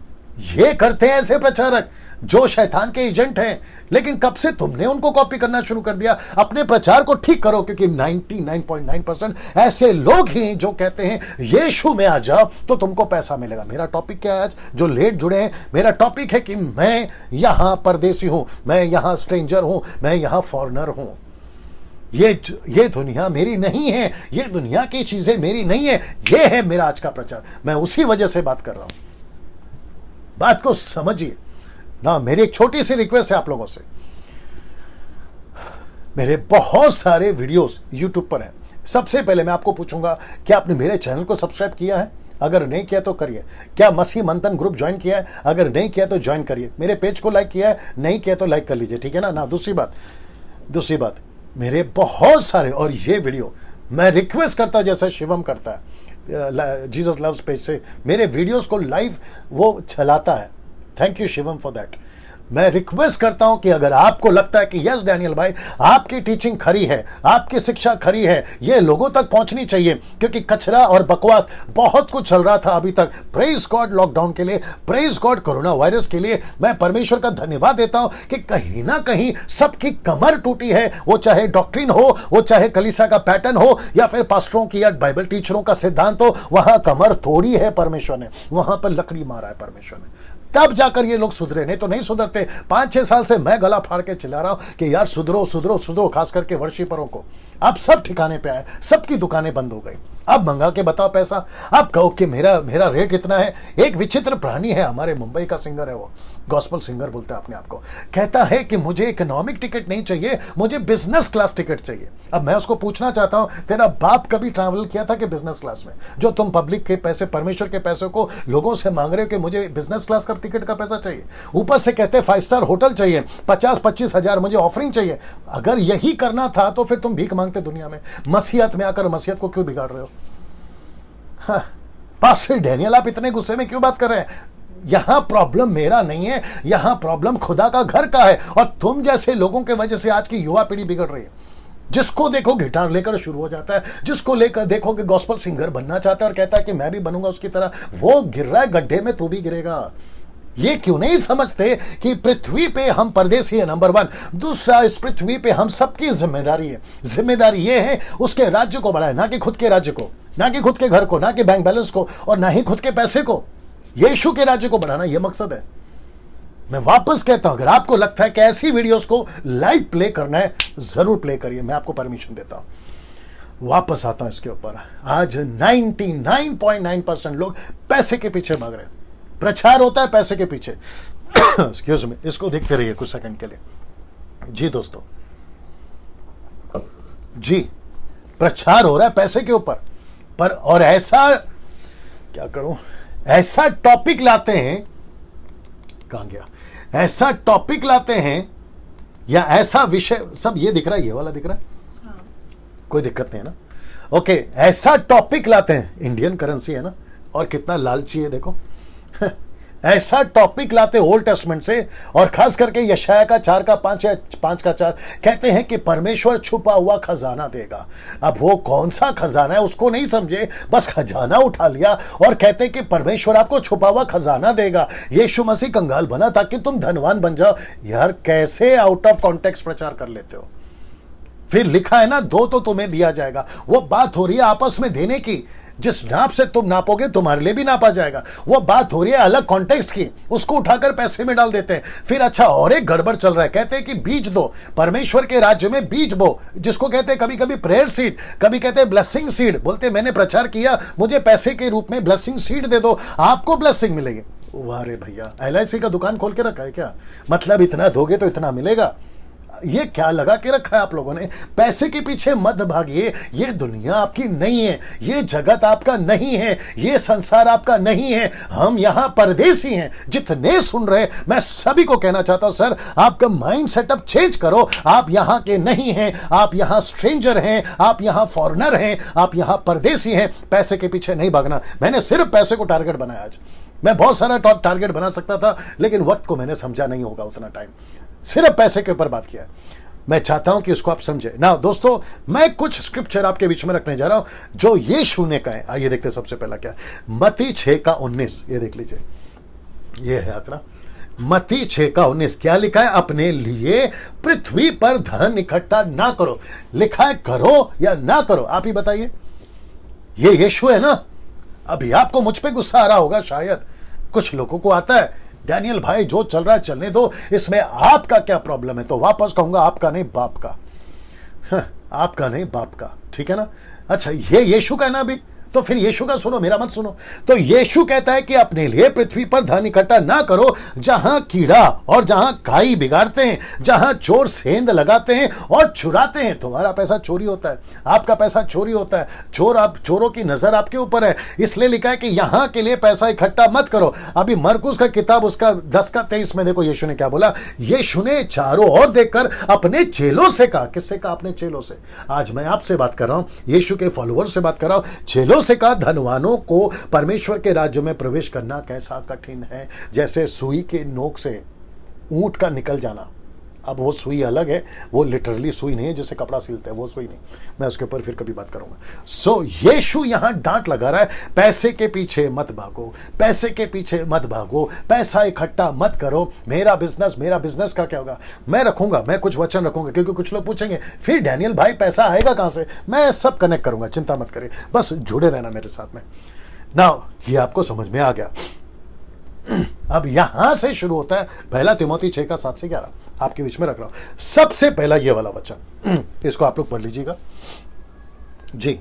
ये करते हैं ऐसे प्रचारक जो शैतान के एजेंट हैं। लेकिन कब से तुमने उनको कॉपी करना शुरू कर दिया? अपने प्रचार को ठीक करो, क्योंकि 99.9% ऐसे लोग हैं जो कहते हैं यीशु में आ जाओ तो तुमको पैसा मिलेगा। मेरा टॉपिक क्या है आज, जो लेट जुड़े हैं, मेरा टॉपिक है कि मैं यहां परदेसी हूं, मैं यहां स्ट्रेंजर हूं, मैं यहां फॉरेनर हूं। ये दुनिया मेरी नहीं है, ये दुनिया की चीजें मेरी नहीं है, ये है मेरा आज का प्रचार। मैं उसी वजह से बात कर रहा हूं, बात को समझिए ना। मेरी एक छोटी सी रिक्वेस्ट है आप लोगों से, मेरे बहुत सारे वीडियोस यूट्यूब पर हैं। सबसे पहले मैं आपको पूछूंगा क्या आपने मेरे चैनल को सब्सक्राइब किया है? अगर नहीं किया तो करिए। क्या मसीह मंथन ग्रुप ज्वाइन किया है? अगर नहीं किया तो ज्वाइन करिए। मेरे पेज को लाइक किया है? नहीं किया तो लाइक कर लीजिए, ठीक है ना। दूसरी बात, मेरे बहुत सारे, और ये वीडियो मैं रिक्वेस्ट करता हूं जैसे शिवम करता है जीसस लव्स पेज से, मेरे वीडियोस को लाइव वो चलाता है। Thank you Shivam for that. मैं रिक्वेस्ट करता हूं कि अगर आपको लगता है कि यस डैनियल भाई आपकी टीचिंग खरी है, आपकी शिक्षा खरी है, ये लोगों तक पहुंचनी चाहिए, क्योंकि कचरा और बकवास बहुत कुछ चल रहा था अभी तक। प्रेज गॉड लॉकडाउन के लिए, प्रेज गॉड कोरोना वायरस के लिए। मैं परमेश्वर का धन्यवाद देता हूं कि कहीं ना कहीं सबकी कमर टूटी है, वो चाहे डॉक्ट्रिन हो, वो चाहे कलीसिया का पैटर्न हो, या फिर पास्टरों की या बाइबल टीचरों का सिद्धांत हो, वहां कमर तोड़ी है परमेश्वर ने, वहां पर लकड़ी मारा है परमेश्वर ने। तब जाकर ये लोग सुधरे, नहीं तो नहीं सुधरते। 5-6 साल से मैं गला फाड़ के चिल्ला रहा हूं कि यार सुधरो सुधरो सुधरो, खास करके वर्शिपरों को। अब सब ठिकाने पे आए, सबकी दुकानें बंद हो गई। अब मंगा के बताओ पैसा, अब कहो कि मेरा रेट इतना है। एक विचित्र प्राणी है, हमारे मुंबई का सिंगर है, वो गॉस्पल सिंगर बोलता है अपने आप को, कहता है कि मुझे इकोनॉमिक टिकट नहीं चाहिए, मुझे बिजनेस क्लास टिकट चाहिए। अब मैं उसको पूछना चाहता हूं, तेरा बाप कभी ट्रैवल किया था कि बिजनेस क्लास में? जो तुम पब्लिक के पैसे, परमेश्वर के पैसे को लोगों से मांग रहे हो कि मुझे बिजनेस क्लास का टिकट का पैसा चाहिए, ऊपर से कहते हैं 5 स्टार होटल चाहिए, 50-25 हजार मुझे ऑफरिंग चाहिए। अगर यही करना था तो फिर तुम भीख मांगते दुनिया में। मसीहत में आकर मसीहत को क्यों बिगाड़ रहे हो? हाँ, पास्टर डैनियल आप इतने गुस्से में क्यों बात कर रहे हैं? यहां प्रॉब्लम मेरा नहीं है, यहां प्रॉब्लम खुदा का घर का है, और तुम जैसे लोगों के वजह से आज की युवा पीढ़ी बिगड़ रही है। जिसको देखो गिटार लेकर शुरू हो जाता है, जिसको लेकर देखो कि गॉस्पल सिंगर बनना चाहता है और कहता है कि मैं भी बनूंगा उसकी तरह, वो गिर रहा है गड्ढे में, तू भी गिरेगा। ये क्यों नहीं समझते कि पृथ्वी पे हम परदेसी है, नंबर 1। दूसरा, इस पृथ्वी पे हम सबकी जिम्मेदारी है। जिम्मेदारी ये है उसके राज्य को बढ़ाए, ना कि खुद के राज्य को, ना कि खुद के घर को, ना कि बैंक बैलेंस को, और ना ही खुद के पैसे को। यीशु के राज्य को बढ़ाना, यह मकसद है। मैं वापस कहता हूं, अगर आपको लगता है कि ऐसी वीडियोस को लाइव प्ले करना है, जरूर प्ले करिए, मैं आपको परमिशन देता हूं। वापस आता हूं इसके ऊपर। आज 99.9% लोग पैसे के पीछे भाग रहे हैं। प्रचार होता है पैसे के पीछे। एक्सक्यूज मी, इसको देखते रहिए कुछ सेकंड के लिए। जी दोस्तों, जी प्रचार हो रहा है पैसे के ऊपर, पर और ऐसा क्या करूं, ऐसा टॉपिक लाते हैं, कहां गया, ऐसा टॉपिक लाते हैं या ऐसा विषय, सब ये दिख रहा है, ये वाला दिख रहा है, हाँ। कोई दिक्कत नहीं है ना। ओके, ऐसा टॉपिक लाते हैं, इंडियन करेंसी है ना, और कितना लालची है देखो। ऐसा टॉपिक लाते ओल्ड टेस्टमेंट से, और खास करके यशाया का 4 का 5 या 5 का 4, कहते हैं कि परमेश्वर छुपा हुआ खजाना देगा। अब वो कौन सा खजाना है उसको नहीं समझे, बस खजाना उठा लिया और कहते हैं कि परमेश्वर आपको छुपा हुआ खजाना देगा। यीशु मसीह कंगाल बना ताकि तुम धनवान बन जाओ। यार कैसे आउट ऑफ कॉन्टेक्स्ट प्रचार कर लेते हो। फिर लिखा है ना, दो तो तुम्हें दिया जाएगा। वो बात हो रही है आपस में देने की। जिस नाप से तुम नापोगे तुम्हारे लिए भी नापा जाएगा। वो बात हो रही है अलग कॉन्टेक्स्ट की, उसको उठाकर पैसे में डाल देते हैं। फिर अच्छा और एक गड़बड़ चल रहा है, कहते हैं कि बीज दो, परमेश्वर के राज्य में बीज बो, जिसको कहते हैं कभी कभी प्रेयर सीड, कभी कहते हैं ब्लेसिंग सीड। बोलते मैंने प्रचार किया, मुझे पैसे के रूप में ब्लेसिंग सीड दे दो, आपको ब्लेसिंग मिलेगी। वाह रे भैया, LIC का दुकान खोल के रखा है क्या? मतलब इतना दोगे तो इतना मिलेगा? ये क्या लगा के रखा है आप लोगों ने? पैसे के पीछे मत भागिए। ये दुनिया आपकी नहीं है, ये जगत आपका नहीं है, ये संसार आपका नहीं है। हम यहां परदेसी हैं। जितने सुन रहे, मैं सभी को कहना चाहता हूं, सर आपका माइंड सेटअप चेंज करो। आप यहां के नहीं हैं, आप यहां स्ट्रेंजर हैं, आप यहां फॉरेनर हैं, आप यहां परदेसी हैं। पैसे के पीछे नहीं भागना। मैंने सिर्फ पैसे को टारगेट बनाया आज। मैं बहुत सारा टारगेट बना सकता था, लेकिन वक्त को मैंने समझा नहीं होगा उतना टाइम, सिर्फ पैसे के ऊपर बात किया। मैं चाहता हूं कि इसको आप समझे ना। दोस्तों, मैं कुछ स्क्रिप्चर आपके बीच में रखने जा रहा हूं जो यीशु ने कहा है। आइए देखते हैं सबसे पहला क्या है। मत्ती 6:19, ये देख लीजिए, ये है आंकड़ा। मत्ती 6:19 क्या लिखा है? अपने लिए पृथ्वी पर धन इकट्ठा ना करो। लिखा है करो या ना करो? आप ही बताइए। ये यीशु है ना? अभी आपको मुझ पे गुस्सा आ रहा होगा शायद, कुछ लोगों को आता है, डैनियल भाई जो चल रहा है चलने दो, इसमें आपका क्या प्रॉब्लम है? तो वापस कहूंगा आपका नहीं बाप का। आपका नहीं बाप का, ठीक है ना? अच्छा, ये यीशु का है ना अभी, तो फिर यीशु का सुनो, मेरा मत सुनो। तो यीशु कहता है कि अपने लिए पृथ्वी पर धन इकट्ठा ना करो, जहां कीड़ा और जहां काई बिगाड़ते हैं, जहां चोर सेंध लगाते हैं और चुराते हैं। तुम्हारा पैसा चोरी होता है, आपका पैसा चोरी होता है। चोरों की नजर आपके ऊपर है, इसलिए लिखा है कि यहां के लिए पैसा इकट्ठा मत करो। अभी मरकुस का किताब उसका 10:23 में देखो यीशु ने क्या बोला। यीशु ने चारों ओर देखकर अपने चेलों से कहा। किससे कहा? अपने चेलों से। आज मैं आपसे बात कर रहा हूं, यीशु के फॉलोअर से बात कर रहा हूं। चेलों से कहा, धनवानों को परमेश्वर के राज्य में प्रवेश करना कैसा कठिन है, जैसे सुई के नोक से ऊंट का निकल जाना। अब वो सुई अलग है, वो लिटरली सुई नहीं है जिसे कपड़ा सिलते हैं, वो सुई नहीं। मैं उसके ऊपर फिर कभी बात करूंगा। सो यीशु यहां डांट लगा रहा है, पैसे के पीछे मत भागो, पैसे के पीछे मत भागो, पैसा इकट्ठा मत करो। मेरा बिजनेस का क्या होगा? मैं रखूंगा, मैं कुछ वचन रखूंगा, क्योंकि कुछ लोग पूछेंगे फिर डैनियल भाई पैसा आएगा कहां से? मैं सब कनेक्ट करूंगा, चिंता मत करें, बस जुड़े रहना मेरे साथ में। नाउ ये आपको समझ में आ गया। अब यहां से शुरू होता है पहला तिमोथी 6:7-11, आपके बीच में रख रहा हूं। सबसे पहला ये वाला वचन, इसको आप लोग पढ़ लीजिएगा जी।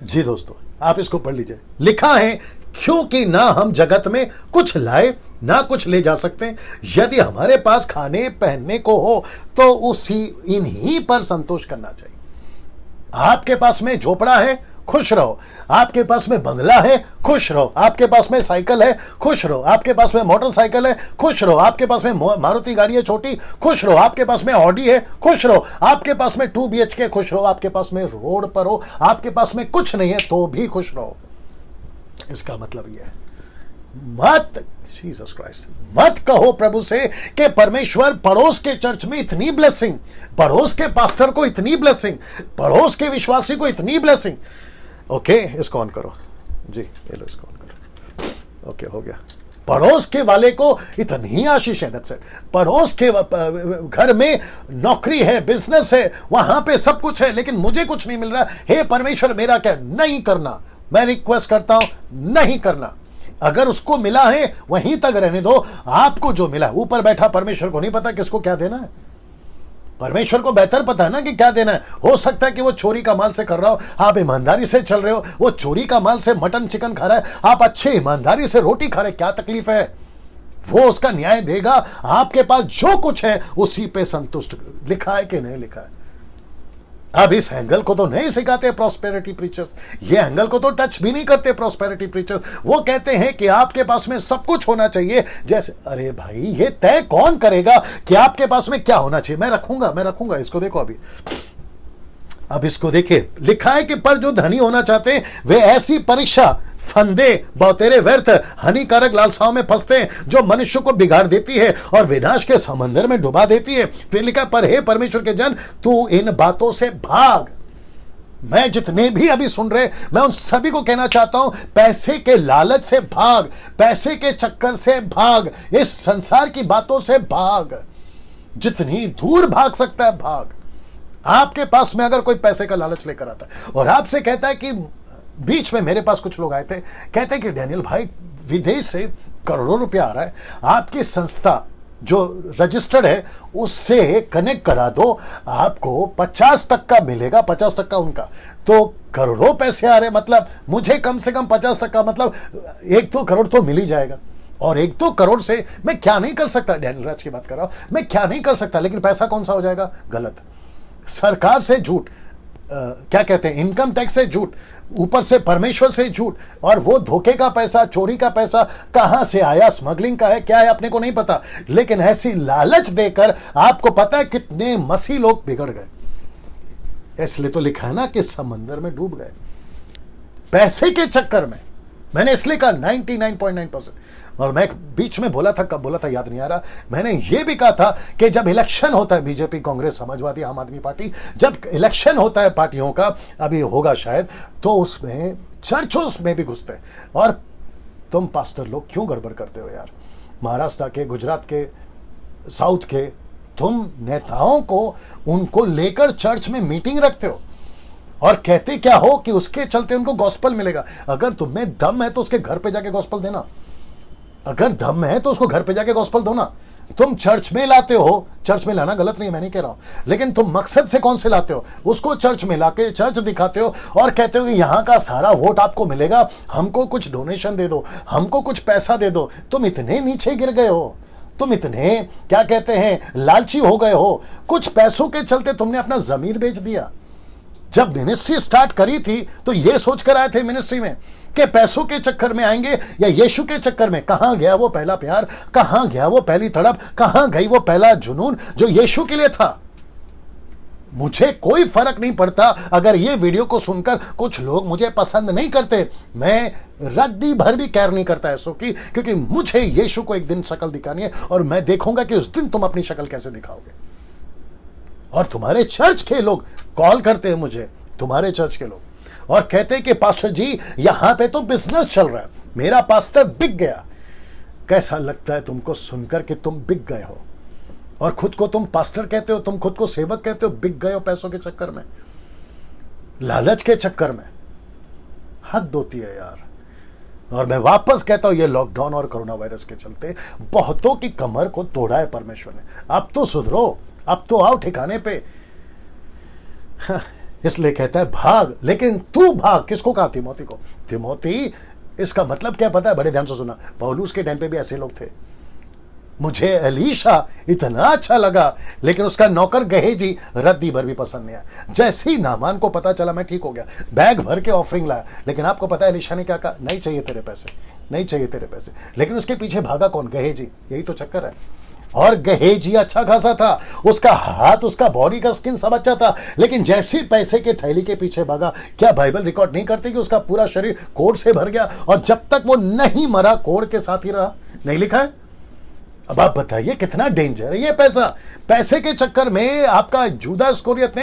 जी दोस्तों, आप इसको पढ़ लीजिए। लिखा है, क्योंकि ना हम जगत में कुछ लाए ना कुछ ले जा सकते, यदि हमारे पास खाने पहनने को हो तो इन्हीं पर संतोष करना चाहिए। आपके पास में झोपड़ा है, खुश रहो। आपके पास में बंगला है, खुश रहो। आपके पास में साइकिल है, खुश रहो। आपके पास में मोटरसाइकिल है, खुश रहो। आपके पास में मारुति गाड़ी है छोटी, खुश रहो। आपके पास में ऑडी है, खुश रहो। आपके पास में 2 BHK, खुश रहो। आपके पास में रोड पर हो, आपके पास में कुछ नहीं है तो भी खुश रहो। इसका मतलब यह है, मत जीसस क्राइस्ट, मत कहो प्रभु से कि परमेश्वर पड़ोस के चर्च में इतनी ब्लेसिंग, पड़ोस के पास्टर को इतनी ब्लेसिंग, पड़ोस के विश्वासी को इतनी ब्लेसिंग। ओके, इसको ऑन करो जी, ये लो इसको ऑन करो। ओके, हो गया। पड़ोस के वाले को इतनी आशीष है, दैट्स इट। पड़ोस के घर में नौकरी है, बिजनेस है, वहां पे सब कुछ है, लेकिन मुझे कुछ नहीं मिल रहा। हे परमेश्वर, मेरा क्या? नहीं करना। मैं रिक्वेस्ट करता हूं, नहीं करना। अगर उसको मिला है वहीं तक रहने दो। आपको जो मिला, ऊपर बैठा परमेश्वर को नहीं पता किसको क्या देना है। परमेश्वर को बेहतर पता है ना कि क्या देना है। हो सकता है कि वो चोरी का माल से कर रहा हो, आप ईमानदारी से चल रहे हो। वो चोरी का माल से मटन चिकन खा रहा है, आप अच्छे ईमानदारी से रोटी खा रहे, क्या तकलीफ है? वो उसका न्याय देगा। आपके पास जो कुछ है उसी पे संतुष्ट। लिखा है कि नहीं लिखा है? अब इस एंगल को तो नहीं सिखाते प्रॉस्पेरिटी प्रीचर्स, ये एंगल को तो टच भी नहीं करते प्रॉस्पेरिटी प्रीचर्स। वो कहते हैं कि आपके पास में सब कुछ होना चाहिए। जैसे, अरे भाई, ये तय कौन करेगा कि आपके पास में क्या होना चाहिए? मैं रखूंगा। इसको देखो अभी, अब इसको देखिए। लिखा है कि पर जो धनी होना चाहते हैं वे ऐसी परीक्षा, फंदे, बौतेरे, व्यर्थ, हानिकारक लालसाओं में फंसते हैं जो मनुष्य को बिगाड़ देती है और विनाश के समंदर में डुबा देती है। फिर लिखा, पर हे परमेश्वर के जन, तू इन बातों से भाग। मैं जितने भी अभी सुन रहे, मैं उन सभी को कहना चाहता हूं, पैसे के लालच से भाग, पैसे के चक्कर से भाग, इस संसार की बातों से भाग। जितनी दूर भाग सकता है भाग। आपके पास में अगर कोई पैसे का लालच लेकर आता है और आपसे कहता है कि बीच में मेरे पास कुछ लोग आए थे, कहते हैं कि डैनियल भाई विदेश से करोड़ों रुपया आ रहा है, आपकी संस्था जो रजिस्टर्ड है उससे कनेक्ट करा दो, आपको 50% मिलेगा, 50% उनका, तो करोड़ों पैसे आ रहे, मतलब मुझे कम से कम 50%, मतलब 1-2 करोड़ तो मिल ही जाएगा। और 1-2 करोड़ से मैं क्या नहीं कर सकता, डैनियल राज की बात कर रहा हूं, मैं क्या नहीं कर सकता, लेकिन पैसा कौन सा हो जाएगा? गलत। सरकार से झूठ, क्या कहते हैं, इनकम टैक्स से झूठ, ऊपर से परमेश्वर से झूठ, और वो धोखे का पैसा, चोरी का पैसा कहां से आया, स्मगलिंग का है, क्या है, अपने को नहीं पता, लेकिन ऐसी लालच देकर आपको पता है कितने मसीह लोग बिगड़ गए। इसलिए तो लिखा है ना कि समंदर में डूब गए पैसे के चक्कर में। मैंने इसलिए कहा 99.9%। और मैं बीच में बोला था, कब बोला था याद नहीं आ रहा, मैंने ये भी कहा था कि जब इलेक्शन होता है, बीजेपी, कांग्रेस, समाजवादी, आम आदमी पार्टी, जब इलेक्शन होता है पार्टियों का, अभी होगा शायद, तो उसमें चर्चों में भी घुसते हैं। और तुम पास्टर लोग क्यों गड़बड़ करते हो यार? महाराष्ट्र के, गुजरात के, साउथ के, तुम नेताओं को उनको लेकर चर्च में मीटिंग रखते हो और कहते क्या हो कि उसके चलते उनको गॉस्पल मिलेगा। अगर तुम्हें दम है तो उसके घर पे जाके गॉस्पल देना, अगर दम है तो उसको घर पे जाके गॉस्पल दो ना। तुम चर्च में लाते हो, चर्च में लाना गलत नहीं है, मैं नहीं कह रहा हूं, लेकिन तुम मकसद से कौन से लाते हो? उसको चर्च में लाके चर्च दिखाते हो और कहते हो कि यहां का सारा वोट आपको मिलेगा, हमको कुछ डोनेशन दे दो, हमको कुछ पैसा दे दो। तुम इतने नीचे गिर गए हो, तुम इतने क्या कहते हैं, लालची हो गए हो, कुछ पैसों के चलते तुमने अपना जमीर बेच दिया। जब मिनिस्ट्री स्टार्ट करी थी तो ये सोचकर आए थे मिनिस्ट्री में कि पैसों के चक्कर में आएंगे या यीशु के चक्कर में। कहां गया वो पहला प्यार, कहां गया वो पहली तड़प, कहां गई वो पहला जुनून जो यीशु के लिए था? मुझे कोई फर्क नहीं पड़ता अगर ये वीडियो को सुनकर कुछ लोग मुझे पसंद नहीं करते, मैं रद्दी भर भी कैर नहीं करता ऐसो की, क्योंकि मुझे यीशु को एक दिन शक्ल दिखानी है और मैं देखूंगा कि उस दिन तुम अपनी शक्ल कैसे दिखाओगे। और तुम्हारे चर्च के लोग कॉल करते हैं मुझे, तुम्हारे चर्च के लोग, और कहते हैं कि पास्टर जी यहां पे तो बिजनेस चल रहा है, मेरा पास्टर बिक गया। कैसा लगता है तुमको सुनकर कि तुम बिक गए हो और खुद को तुम पास्टर कहते हो, तुम खुद को सेवक कहते हो, बिक गए हो पैसों के चक्कर में, लालच के चक्कर में। हद होती है यार। और मैं वापस कहता हूं, ये लॉकडाउन और कोरोना वायरस के चलते बहुतों की कमर को तोड़ा है परमेश्वर ने। अब तो सुधरो, अब तो आओ ठिकाने पे। इसलिए कहता है भाग, लेकिन तू भाग। किसको कहा? तिमोथी को। तिमोथी, इसका मतलब क्या पता है? बड़े ध्यान से सुना। पौलुस के टाइम पे भी ऐसे लोग थे। मुझे एलीशा इतना अच्छा लगा, लेकिन उसका नौकर गहेजी रद्दी भर भी पसंद नहीं आया। जैसे ही नामान को पता चला मैं ठीक हो गया, बैग भर के ऑफरिंग लाया। लेकिन आपको पता है एलीशा ने क्या कहा? नहीं चाहिए तेरे पैसे, नहीं चाहिए तेरे पैसे। लेकिन उसके पीछे भागा कौन? गहेजी। यही तो चक्कर है। और गहेजी अच्छा खासा था, उसका हाथ, उसका बॉडी का स्किन सब अच्छा था, लेकिन जैसे ही पैसे के थैली के पीछे भागा, क्या बाइबल रिकॉर्ड नहीं करती कि उसका पूरा शरीर कोढ़ से भर गया और जब तक वो नहीं मरा कोढ़ के साथ ही रहा? नहीं लिखा है? अब आप बताइए कितना डेंजर है ये पैसा। पैसे के चक्कर में आपका जूडस इस्करियोत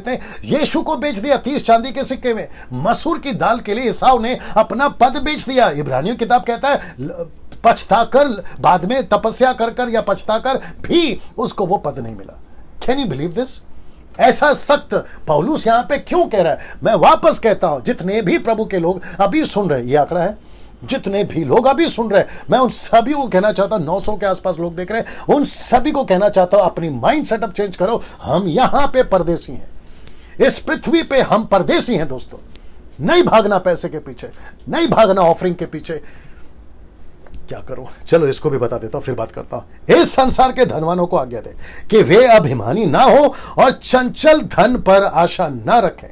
ने यीशु को बेच दिया 30 चांदी के सिक्के में। मसूर की दाल के लिए ईसाऊ ने अपना पद बेच दिया। इब्रानियों किताब कहता है पछताकर, बाद में तपस्या कर या पछताकर भी उसको वो पद नहीं मिला। Can you believe this? ऐसा सख्त पौलुस यहां पे क्यों कह रहा है? मैं वापस कहता हूं, जितने भी प्रभु के लोग अभी सुन रहे, ये आंकड़ा है, जितने भी लोग अभी सुन रहे, मैं उन सभी को कहना चाहता हूं, 900 के आसपास लोग देख रहे हैं, उन सभी को कहना चाहता हूं अपनी माइंड सेटअप चेंज करो। हम यहां पे परदेसी हैं, इस पृथ्वी पे हम परदेसी हैं दोस्तों। नहीं भागना पैसे के पीछे, नहीं भागना ऑफरिंग के पीछे। क्या करो, चलो इसको भी बता देता हूं, फिर बात करता हूं। इस संसार के धनवानों को आज्ञा दे कि वे अभिमानी ना हो और चंचल धन पर आशा ना रखें।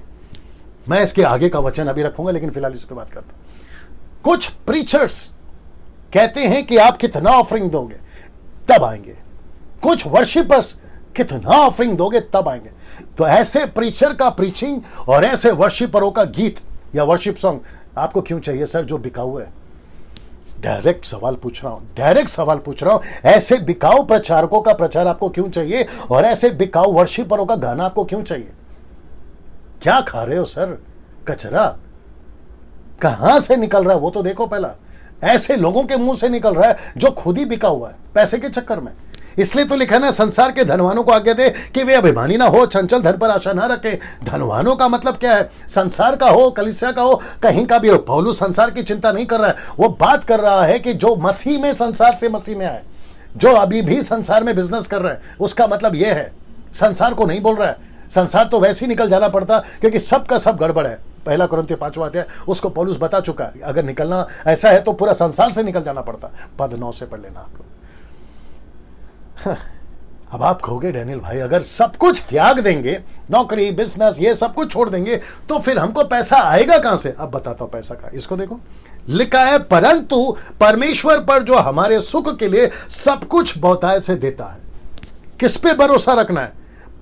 मैं इसके आगे का वचन अभी रखूंगा, लेकिन फिलहाल इस पर बात करता हूं। कुछ प्रीचर्स कहते हैं कि आप कितना ऑफरिंग दोगे तब आएंगे, कुछ वर्शिपर्स कितना ऑफरिंग दोगे तब आएंगे। तो ऐसे प्रीचर का प्रीचिंग और ऐसे वर्शिपरों का गीत या वर्शिप सॉन्ग आपको क्यों चाहिए सर, जो बिकाऊ है? डायरेक्ट सवाल पूछ रहा हूं, ऐसे बिकाऊ प्रचारकों का प्रचार आपको क्यों चाहिए और ऐसे बिकाऊ वर्शिपरों का गाना आपको क्यों चाहिए? क्या खा रहे हो सर? कचरा कहां से निकल रहा है वो तो देखो पहला। ऐसे लोगों के मुंह से निकल रहा है जो खुद ही बिका हुआ है पैसे के चक्कर में। इसलिए तो लिखा ना, संसार के धनवानों को आज्ञा दे कि वे अभिमानी ना हो, चंचल धन पर आशा ना रखे। धनवानों का मतलब क्या है? संसार का हो, कलीसिया का हो, कहीं का भी हो। पौलुस संसार की चिंता नहीं कर रहा है, वो बात कर रहा है कि जो मसीह में संसार से मसीह में आए, जो अभी भी संसार में बिजनेस कर रहे हैं, उसका मतलब यह है। संसार को नहीं बोल रहा है, संसार तो वैसे ही निकल जाना पड़ता क्योंकि सब का सब गड़बड़ है। पहला कुरिन्थियों 5वां अध्याय उसको पौलुस बता चुका है। अगर निकलना ऐसा है तो पूरा संसार से निकल जाना पड़ता। पद 9 से पढ़ लेना आप लोग। अब आप कहोगे डैनियल भाई, अगर सब कुछ त्याग देंगे, नौकरी, बिजनेस, ये सब कुछ छोड़ देंगे, तो फिर हमको पैसा आएगा कहां से? अब बताता हूं पैसा का। इसको देखो, लिखा है, परंतु परमेश्वर पर जो हमारे सुख के लिए सब कुछ बहुतायत से देता है। किस पे भरोसा रखना है?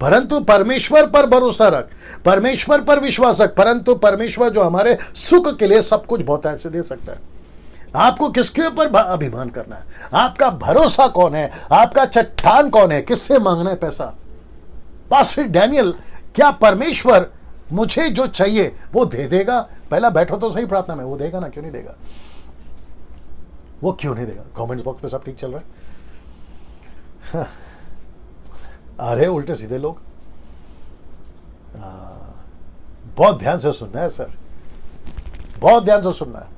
परंतु परमेश्वर पर भरोसा रख, परमेश्वर पर विश्वास रख। परंतु परमेश्वर जो हमारे सुख के लिए सब कुछ बहुतायत से दे सकता है। आपको किसके ऊपर अभिमान करना है? आपका भरोसा कौन है? आपका चट्टान कौन है? किससे मांगना है पैसा? पास्टर डैनियल, क्या परमेश्वर मुझे जो चाहिए वो दे देगा? पहला बैठो तो सही प्रार्थना में, वो देगा ना? क्यों नहीं देगा? वो क्यों नहीं देगा? कमेंट्स बॉक्स में सब ठीक चल रहा है? हाँ। आ रहे उल्टे सीधे लोग। बहुत ध्यान से सुनना है सर, बहुत ध्यान से सुनना है।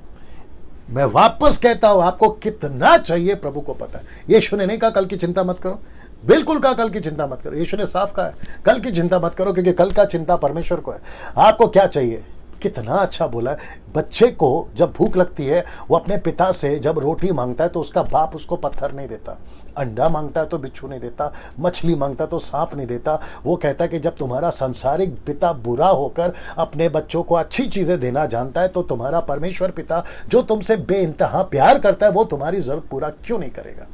मैं वापस कहता हूं, आपको कितना चाहिए प्रभु को पता है। यीशु ने नहीं कहा कल की चिंता मत करो, बिल्कुल कहा कल की चिंता मत करो। यीशु ने साफ कहा है कल की चिंता मत करो, क्योंकि कल का चिंता परमेश्वर को है। आपको क्या चाहिए? कितना अच्छा बोला है। बच्चे को जब भूख लगती है, वो अपने पिता से जब रोटी मांगता है तो उसका बाप उसको पत्थर नहीं देता, अंडा मांगता है तो बिच्छू नहीं देता, मछली मांगता है तो सांप नहीं देता। वो कहता है कि जब तुम्हारा सांसारिक पिता बुरा होकर अपने बच्चों को अच्छी चीजें देना जानता है, तो तुम्हारा परमेश्वर पिता जो तुमसे बेइंतहा प्यार करता है, वो तुम्हारी जरूरत पूरा क्यों नहीं करेगा?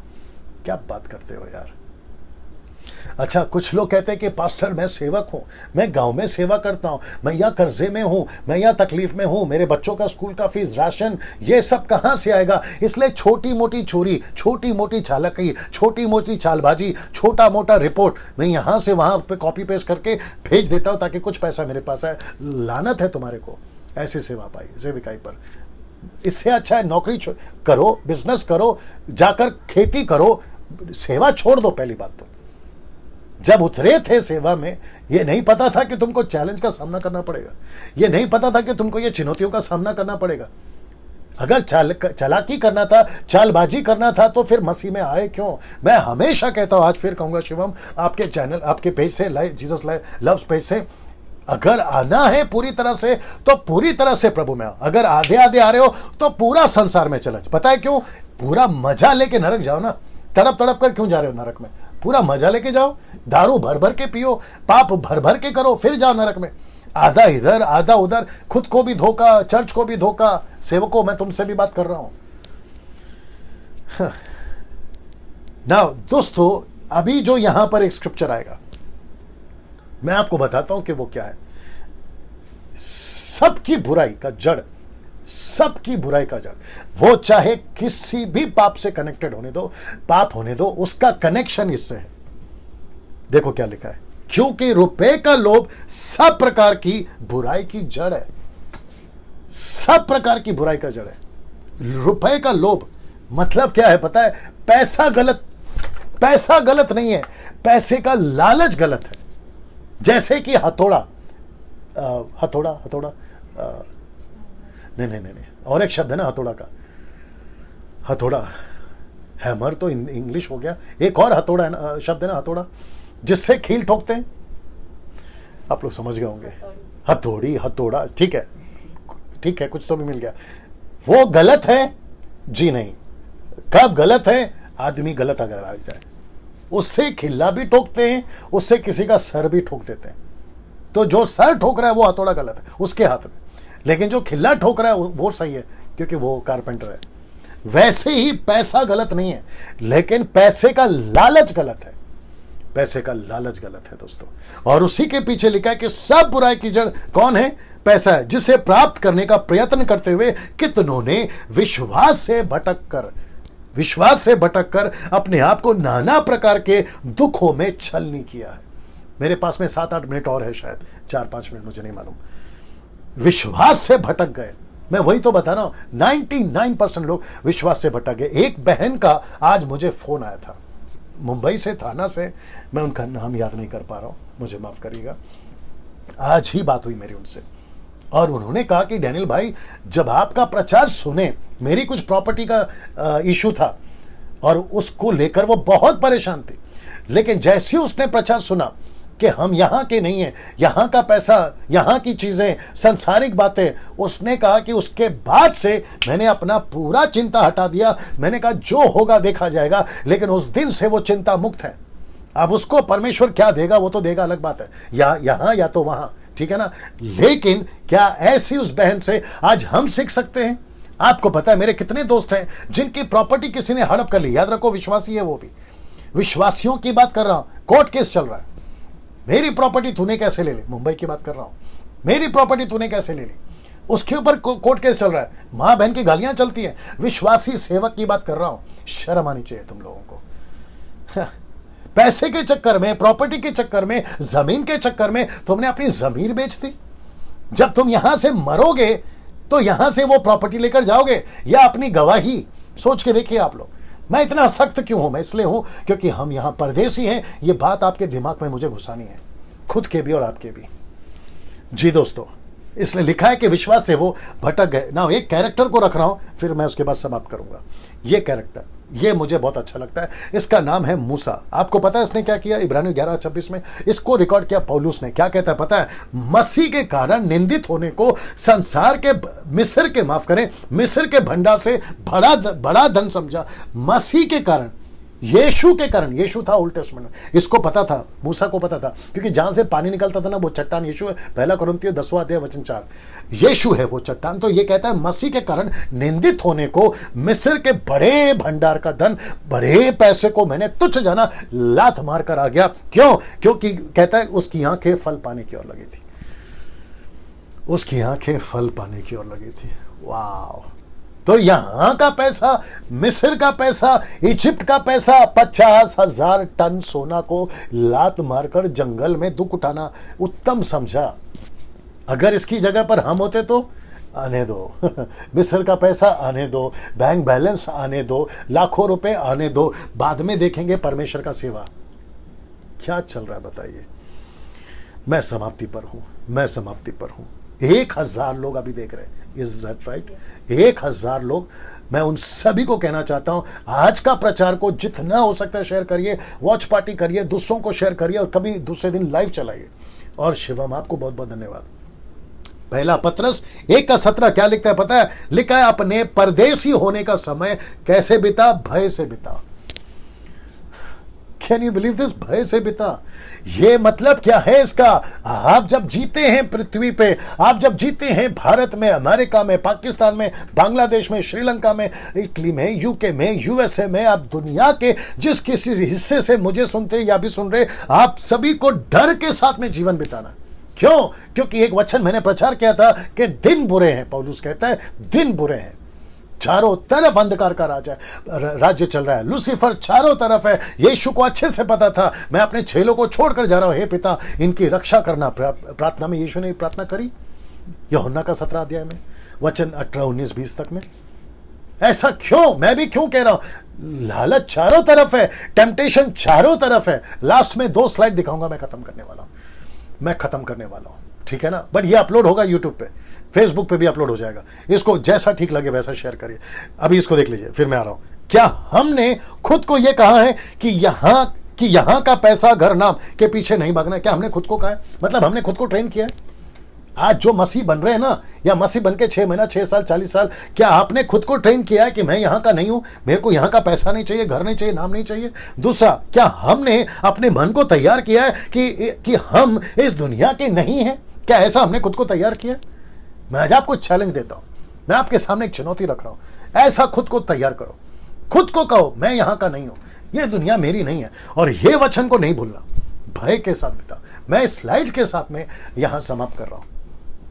क्या बात करते हो यार। अच्छा, कुछ लोग कहते हैं कि पास्टर मैं सेवक हूं, मैं गांव में सेवा करता हूं, मैं यहाँ कर्जे में हूं, मैं यहाँ तकलीफ में हूं, मेरे बच्चों का स्कूल का फीस, राशन, ये सब कहां से आएगा? इसलिए छोटी मोटी चोरी, छोटी मोटी चालाकी, छोटी मोटी चालबाजी, छोटा मोटा रिपोर्ट मैं यहां से वहां पे कॉपी पेस्ट करके भेज देता हूं ताकि कुछ पैसा मेरे पास आए। लानत है तुम्हारे को ऐसी सेवा पाई, सेविकाई पर। इससे अच्छा है नौकरी करो, बिजनेस करो, जाकर खेती करो, सेवा छोड़ दो। पहली बात तो जब उतरे थे सेवा में, ये नहीं पता था कि तुमको चैलेंज का सामना करना पड़ेगा, ये नहीं पता था कि तुमको ये चुनौतियों का सामना करना पड़ेगा। अगर चालाकी करना था, चालबाजी करना था, तो फिर मसीह में आए क्यों? मैं हमेशा कहता हूं, आज फिर कहूंगा शिवम, आपके चैनल, आपके पेज से, जीसस लव्स पेज से, अगर आना है पूरी तरह से तो पूरी तरह से प्रभु में आओ। अगर आधे आधे आ रहे हो तो पूरा संसार में चला। पता है क्यों? पूरा मजा लेके नरक जाओ ना। तड़प तड़प कर क्यों जा रहे हो नरक में? पूरा मजा लेके जाओ, दारू भर भर के पियो, पाप भर भर के करो, फिर जाओ नरक में। आधा इधर आधा उधर, खुद को भी धोखा, चर्च को भी धोखा। सेवकों, मैं तुमसे भी बात कर रहा हूं ना दोस्तों। अभी जो यहां पर एक स्क्रिप्चर आएगा, मैं आपको बताता हूं कि वो क्या है। सबकी बुराई का जड़, सबकी बुराई का जड़, वो चाहे किसी भी पाप से कनेक्टेड होने दो, पाप होने दो, उसका कनेक्शन इससे है। देखो क्या लिखा है, क्योंकि रुपए का लोभ सब प्रकार की बुराई की जड़ है। सब प्रकार की बुराई का जड़ है रुपए का लोभ। मतलब क्या है पता है? पैसा गलत नहीं है, पैसे का लालच गलत है। जैसे कि हथौड़ा, नहीं, और एक शब्द है ना हथौड़ा का, हथौड़ा, हैमर तो इंग्लिश हो गया, एक और हथौड़ा है ना, शब्द है ना हथौड़ा, जिससे खील ठोकते हैं। आप लोग समझ गए होंगे। हथौड़ी, हथौड़ा, ठीक है, कुछ तो भी मिल गया। वो गलत है जी नहीं। कब गलत है? आदमी गलत अगर आ जाए, उससे खिल्ला भी ठोकते हैं, उससे किसी का सर भी ठोक देते हैं। तो जो सर ठोक रहा है वो हथौड़ा गलत है उसके हाथ में, लेकिन जो खिल्ला ठोक रहा है वो सही है, क्योंकि वो कारपेंटर है। वैसे ही पैसा गलत नहीं है, लेकिन पैसे का लालच गलत है। पैसे का लालच गलत है दोस्तों। और उसी के पीछे लिखा है कि सब बुराई की जड़ कौन है? पैसा है, जिसे प्राप्त करने का प्रयत्न करते हुए कितनों ने विश्वास से भटक कर अपने आप को नाना प्रकार के दुखों में छलनी किया है। मेरे पास में 7-8 मिनट और है, शायद 4-5 मिनट, मुझे नहीं मालूम। विश्वास से भटक गए। मैं वही तो बता रहा हूं, 99% लोग विश्वास से भटक गए। एक बहन का आज मुझे फोन आया था, मुंबई से, थाना से, मैं उनका नाम याद नहीं कर पा रहा हूँ, मुझे माफ़ करिएगा। आज ही बात हुई मेरी उनसे और उन्होंने कहा कि डैनियल भाई, जब आपका प्रचार सुने, मेरी कुछ प्रॉपर्टी का इशू था और उसको लेकर वो बहुत परेशान थी, लेकिन जैसे ही उसने प्रचार सुना कि हम यहाँ के नहीं हैं, यहाँ का पैसा, यहाँ की चीज़ें, सांसारिक बातें, उसने कहा कि उसके बाद से मैंने अपना पूरा चिंता हटा दिया। मैंने कहा जो होगा देखा जाएगा, लेकिन उस दिन से वो चिंता मुक्त है। अब उसको परमेश्वर क्या देगा वो तो देगा, अलग बात है, या यहाँ या तो वहाँ, ठीक है ना। लेकिन क्या ऐसी उस बहन से आज हम सीख सकते हैं? आपको पता है मेरे कितने दोस्त हैं जिनकी प्रॉपर्टी किसी ने हड़प कर ली। याद रखो, विश्वासी है वो भी, विश्वासियों की बात कर रहा हूं। कोर्ट केस चल रहा है, मेरी प्रॉपर्टी तूने कैसे ले ली, मुंबई की बात कर रहा हूं, मेरी प्रॉपर्टी तूने कैसे ले ली, उसके ऊपर कोर्ट केस चल रहा है, मां बहन की गालियां चलती हैं। विश्वासी सेवक की बात कर रहा हूं। शर्म आनी चाहिए तुम लोगों को। पैसे के चक्कर में, प्रॉपर्टी के चक्कर में, जमीन के चक्कर में तुमने अपनी जमीर बेच दी। जब तुम यहां से मरोगे तो यहां से वो प्रॉपर्टी लेकर जाओगे या अपनी गवाही? सोच के देखिए आप लोग। मैं इतना सख्त क्यों हूं? मैं इसलिए हूं क्योंकि हम यहां परदेसी हैं। ये बात आपके दिमाग में मुझे घुसानी है, खुद के भी और आपके भी। जी दोस्तों, इसलिए लिखा है कि विश्वास से वो भटक गए ना। एक कैरेक्टर को रख रहा हूं, फिर मैं उसके बाद समाप्त करूंगा। ये कैरेक्टर, ये मुझे बहुत अच्छा लगता है। इसका नाम है मूसा। आपको पता है इसने क्या किया? इब्रानियों 11:26 में इसको रिकॉर्ड किया पौलुस ने। क्या कहता है पता है? मसीह के कारण निंदित होने को संसार के, मिस्र के भंडार से बड़ा धन समझा। मसीह के कारण, यीशु के कारण, यीशु था ओल्ड टेस्टमेंट में, इसको पता था, मूसा को पता था, क्योंकि जहां से पानी निकलता था ना वो चट्टान यीशु है। 1 कुरिन्थियों 10:4 यीशु है वो चट्टान। तो ये कहता है मसीह के कारण निंदित होने को, मिस्र के बड़े भंडार का धन, बड़े पैसे को मैंने तुच्छ जाना, लात मार कर आ गया। क्यों? क्योंकि कहता है उसकी आंखें फल पाने की ओर लगी थी, उसकी आंखें फल पाने की ओर लगी थी। वाह! तो यहां का पैसा, मिस्र का पैसा, इजिप्ट का पैसा, 50,000 टन सोना को लात मारकर जंगल में दुख उठाना उत्तम समझा। अगर इसकी जगह पर हम होते तो आने दो, मिस्र का पैसा आने दो, बैंक बैलेंस आने दो, लाखों रुपए आने दो, बाद में देखेंगे परमेश्वर का सेवा। क्या चल रहा है बताइए? मैं समाप्ति पर हूं, मैं समाप्ति पर हूं। 1,000 लोग अभी देख रहे हैं, इज दैट राइट? 1,000 लोग। मैं उन सभी को कहना चाहता हूं, आज का प्रचार को जितना हो सकता है शेयर करिए, वॉच पार्टी करिए, दूसरों को शेयर करिए और कभी दूसरे दिन लाइव चलाइए। और शिवम, आपको बहुत बहुत धन्यवाद। पहला पत्रस 1:17 क्या लिखता है पता है? लिखा है, अपने परदेसी होने का समय कैसे बिता? भय से बिता। Can you believe this? भय से बिता। ये मतलब क्या है इसका? आप जब जीते हैं पृथ्वी पे, आप जब जीते हैं भारत में, अमेरिका में, पाकिस्तान में, बांग्लादेश में, श्रीलंका में, इटली में, यूके में, यूएसए में, आप दुनिया के जिस किसी हिस्से से मुझे सुनते या भी सुन रहे, आप सभी को डर के साथ में जीवन बिताना। क्यों? क्योंकि एक वचन मैंने प्रचार किया था कि दिन बुरे हैं। पौलुस कहता है दिन बुरे हैं, चारों तरफ अंधकार का राज्य चल रहा है, लूसीफर चारों तरफ है। यीशु को अच्छे से पता था, मैं अपने चेलों को छोड़कर जा रहा हूं, हे पिता इनकी रक्षा करना। प्रार्थना में यीशु ने प्रार्थना करी, यूहन्ना का 17 अध्याय में, वचन 18, 19, 20 तक में। ऐसा क्यों? मैं भी क्यों कह रहा हूं? लालच चारों तरफ है, टेम्पटेशन चारों तरफ है। लास्ट में 2 स्लाइड दिखाऊंगा, मैं खत्म करने वाला हूं, ठीक है ना। बट ये अपलोड होगा यूट्यूब पे, फेसबुक पे भी अपलोड हो जाएगा। इसको जैसा ठीक लगे वैसा शेयर करिए। अभी इसको देख लीजिए, फिर मैं आ रहा हूं। क्या हमने खुद को यह कहा है कि यहां का पैसा, घर, नाम के पीछे नहीं भागना? क्या हमने खुद को कहा है? मतलब हमने खुद को ट्रेन किया है? आज जो मसीह बन रहे हैं ना, या मसीह बन के 6 महीना, 6 साल, 40 साल, क्या आपने खुद को ट्रेन किया है कि मैं यहां का नहीं हूं, मेरे को यहां का पैसा नहीं चाहिए, घर नहीं चाहिए, नाम नहीं चाहिए? दूसरा, क्या हमने अपने मन को तैयार किया है कि हम इस दुनिया के नहीं हैं? क्या ऐसा हमने खुद को तैयार किया? मैं आज आपको चैलेंज देता हूं, मैं आपके सामने एक चुनौती रख रहा हूं। ऐसा खुद को तैयार करो, खुद को कहो मैं यहां का नहीं हूं, यह दुनिया मेरी नहीं है। और यह वचन को नहीं भूलना, भय के साथ बिता। मैं इस स्लाइड के साथ में यहां समाप्त कर रहा हूं।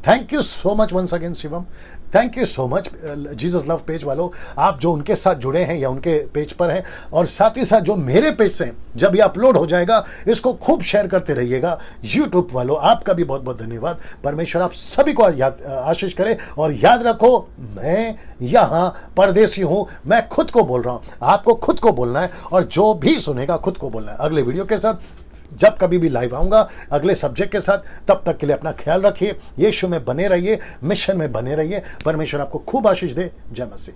Thank you so much once again Shivam, thank you so much Jesus love page वालों, आप जो उनके साथ जुड़े हैं या उनके पेज पर हैं, और साथ ही साथ जो मेरे पेज से जब ये अपलोड हो जाएगा इसको खूब शेयर करते रहिएगा। यूट्यूब वालों आपका भी बहुत बहुत धन्यवाद। परमेश्वर आप सभी को आशीष करे, और याद रखो मैं यहाँ परदेसी हूँ, मैं खुद को बोल रहा हूँ, आपको खुद को बोलना है, और जो भी सुनेगा खुद को बोलना है। अगले वीडियो के साथ जब कभी भी लाइव आऊंगा अगले सब्जेक्ट के साथ, तब तक के लिए अपना ख्याल रखिए, यीशु में बने रहिए, मिशन में बने रहिए। परमेश्वर आपको खूब आशीष दे। जय मसीह।